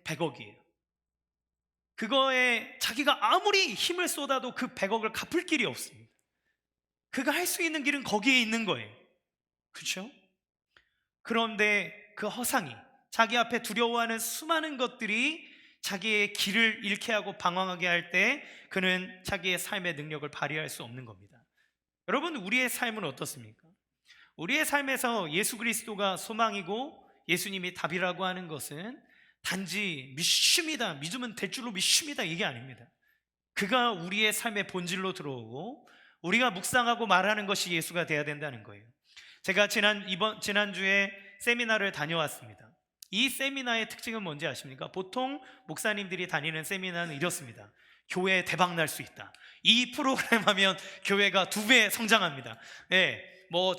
100억이에요. 그거에 자기가 아무리 힘을 쏟아도 그 100억을 갚을 길이 없습니다. 그가 할 수 있는 길은 거기에 있는 거예요. 그렇죠? 그런데 그 허상이 자기 앞에 두려워하는 수많은 것들이 자기의 길을 잃게 하고 방황하게 할 때 그는 자기의 삶의 능력을 발휘할 수 없는 겁니다. 여러분, 우리의 삶은 어떻습니까? 우리의 삶에서 예수 그리스도가 소망이고 예수님이 답이라고 하는 것은 단지 믿습니다, 믿으면 될 줄로 믿습니다, 이게 아닙니다. 그가 우리의 삶의 본질로 들어오고 우리가 묵상하고 말하는 것이 예수가 돼야 된다는 거예요. 제가 지난주에 세미나를 다녀왔습니다. 이 세미나의 특징은 뭔지 아십니까? 보통 목사님들이 다니는 세미나는 이렇습니다. 교회 대박 날 수 있다. 이 프로그램 하면 교회가 2배 성장합니다.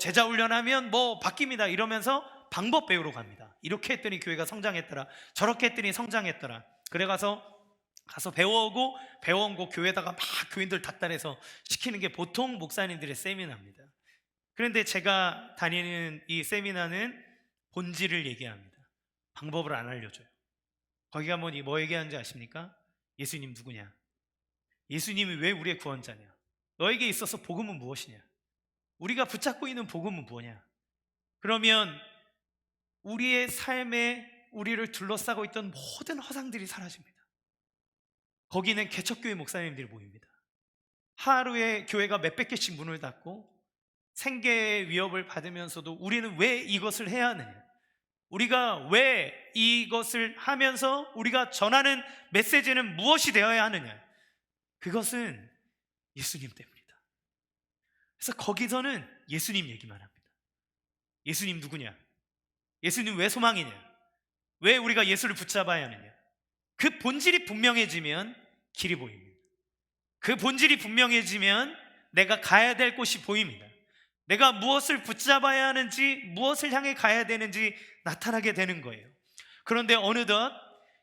제자 훈련하면 바뀝니다. 이러면서 방법 배우러 갑니다. 이렇게 했더니 교회가 성장했더라. 저렇게 했더니 성장했더라. 그래 가서 배워오고 배워온 거 교회에다가 막 교인들 닥달해서 시키는 게 보통 목사님들의 세미나입니다. 그런데 제가 다니는 이 세미나는 본질을 얘기합니다. 방법을 안 알려줘요. 거기가 뭐 얘기하는지 아십니까? 예수님 누구냐? 예수님이 왜 우리의 구원자냐? 너에게 있어서 복음은 무엇이냐? 우리가 붙잡고 있는 복음은 뭐냐? 그러면 우리의 삶에 우리를 둘러싸고 있던 모든 허상들이 사라집니다. 거기는 개척교회 목사님들이 모입니다. 하루에 교회가 몇백 개씩 문을 닫고 생계의 위협을 받으면서도 우리는 왜 이것을 해야 하느냐? 우리가 왜 이것을 하면서 우리가 전하는 메시지는 무엇이 되어야 하느냐? 그것은 예수님 때문이다. 그래서 거기서는 예수님 얘기만 합니다. 예수님 누구냐? 예수님 왜 소망이냐? 왜 우리가 예수를 붙잡아야 하느냐? 그 본질이 분명해지면 길이 보입니다. 그 본질이 분명해지면 내가 가야 될 곳이 보입니다. 내가 무엇을 붙잡아야 하는지, 무엇을 향해 가야 되는지 나타나게 되는 거예요. 그런데 어느덧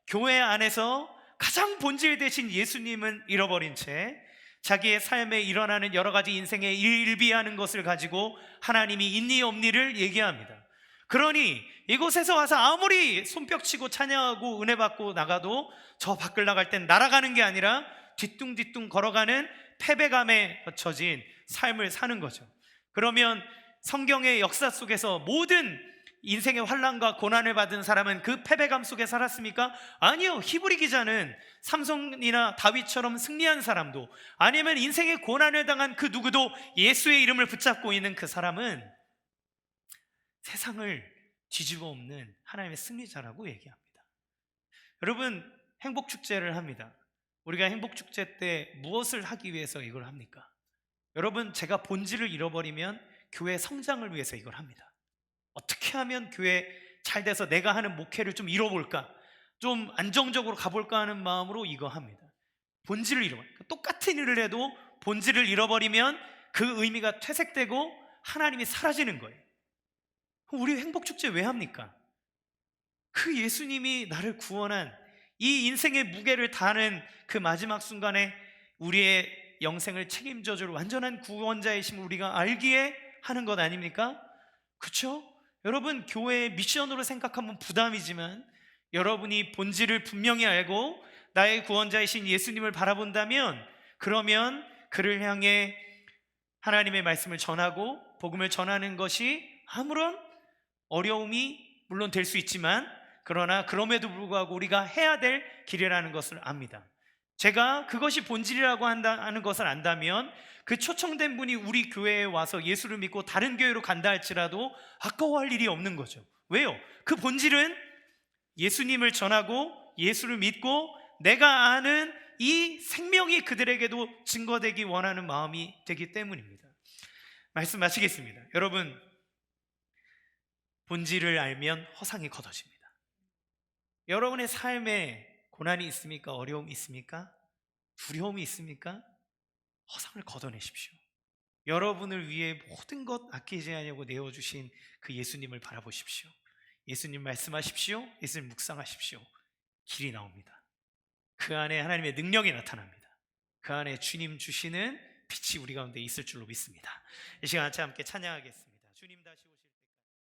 교회 안에서 가장 본질 되신 예수님은 잃어버린 채 자기의 삶에 일어나는 여러 가지 인생의 일비하는 것을 가지고 하나님이 있니 없니를 얘기합니다. 그러니 이곳에서 와서 아무리 손뼉치고 찬양하고 은혜 받고 나가도 저 밖을 나갈 땐 날아가는 게 아니라 뒤뚱뒤뚱 걸어가는 패배감에 젖은 삶을 사는 거죠. 그러면 성경의 역사 속에서 모든 인생의 환난과 고난을 받은 사람은 그 패배감 속에 살았습니까? 아니요. 히브리 기자는 삼손이나 다윗처럼 승리한 사람도, 아니면 인생의 고난을 당한 그 누구도 예수의 이름을 붙잡고 있는 그 사람은 세상을 뒤집어 엎는 하나님의 승리자라고 얘기합니다. 여러분, 행복축제를 합니다. 우리가 행복축제 때 무엇을 하기 위해서 이걸 합니까? 여러분, 제가 본질을 잃어버리면 교회 성장을 위해서 이걸 합니다. 어떻게 하면 교회 잘 돼서 내가 하는 목회를 좀 이뤄볼까, 좀 안정적으로 가볼까 하는 마음으로 이거 합니다. 본질을 잃어버리니까 똑같은 일을 해도 본질을 잃어버리면 그 의미가 퇴색되고 하나님이 사라지는 거예요. 우리 행복축제 왜 합니까? 그 예수님이 나를 구원한 이 인생의 무게를 다하는 그 마지막 순간에 우리의 영생을 책임져 줄 완전한 구원자이심을 우리가 알기에 하는 것 아닙니까? 그렇죠? 여러분, 교회의 미션으로 생각하면 부담이지만 여러분이 본질을 분명히 알고 나의 구원자이신 예수님을 바라본다면, 그러면 그를 향해 하나님의 말씀을 전하고 복음을 전하는 것이 아무런 어려움이 물론 될 수 있지만, 그러나 그럼에도 불구하고 우리가 해야 될 길이라는 것을 압니다. 제가 그것이 본질이라고 하는 것을 안다면 그 초청된 분이 우리 교회에 와서 예수를 믿고 다른 교회로 간다 할지라도 아까워할 일이 없는 거죠. 왜요? 그 본질은 예수님을 전하고 예수를 믿고 내가 아는 이 생명이 그들에게도 증거되기 원하는 마음이 되기 때문입니다. 말씀 마치겠습니다. 여러분, 본질을 알면 허상이 걷어집니다. 여러분의 삶에 고난이 있습니까? 어려움이 있습니까? 두려움이 있습니까? 허상을 걷어내십시오. 여러분을 위해 모든 것 아끼지 않냐고 내어주신 그 예수님을 바라보십시오. 예수님 말씀하십시오. 예수님 묵상하십시오. 길이 나옵니다. 그 안에 하나님의 능력이 나타납니다. 그 안에 주님 주시는 빛이 우리 가운데 있을 줄로 믿습니다. 이 시간 같이 함께 찬양하겠습니다. 주님 다시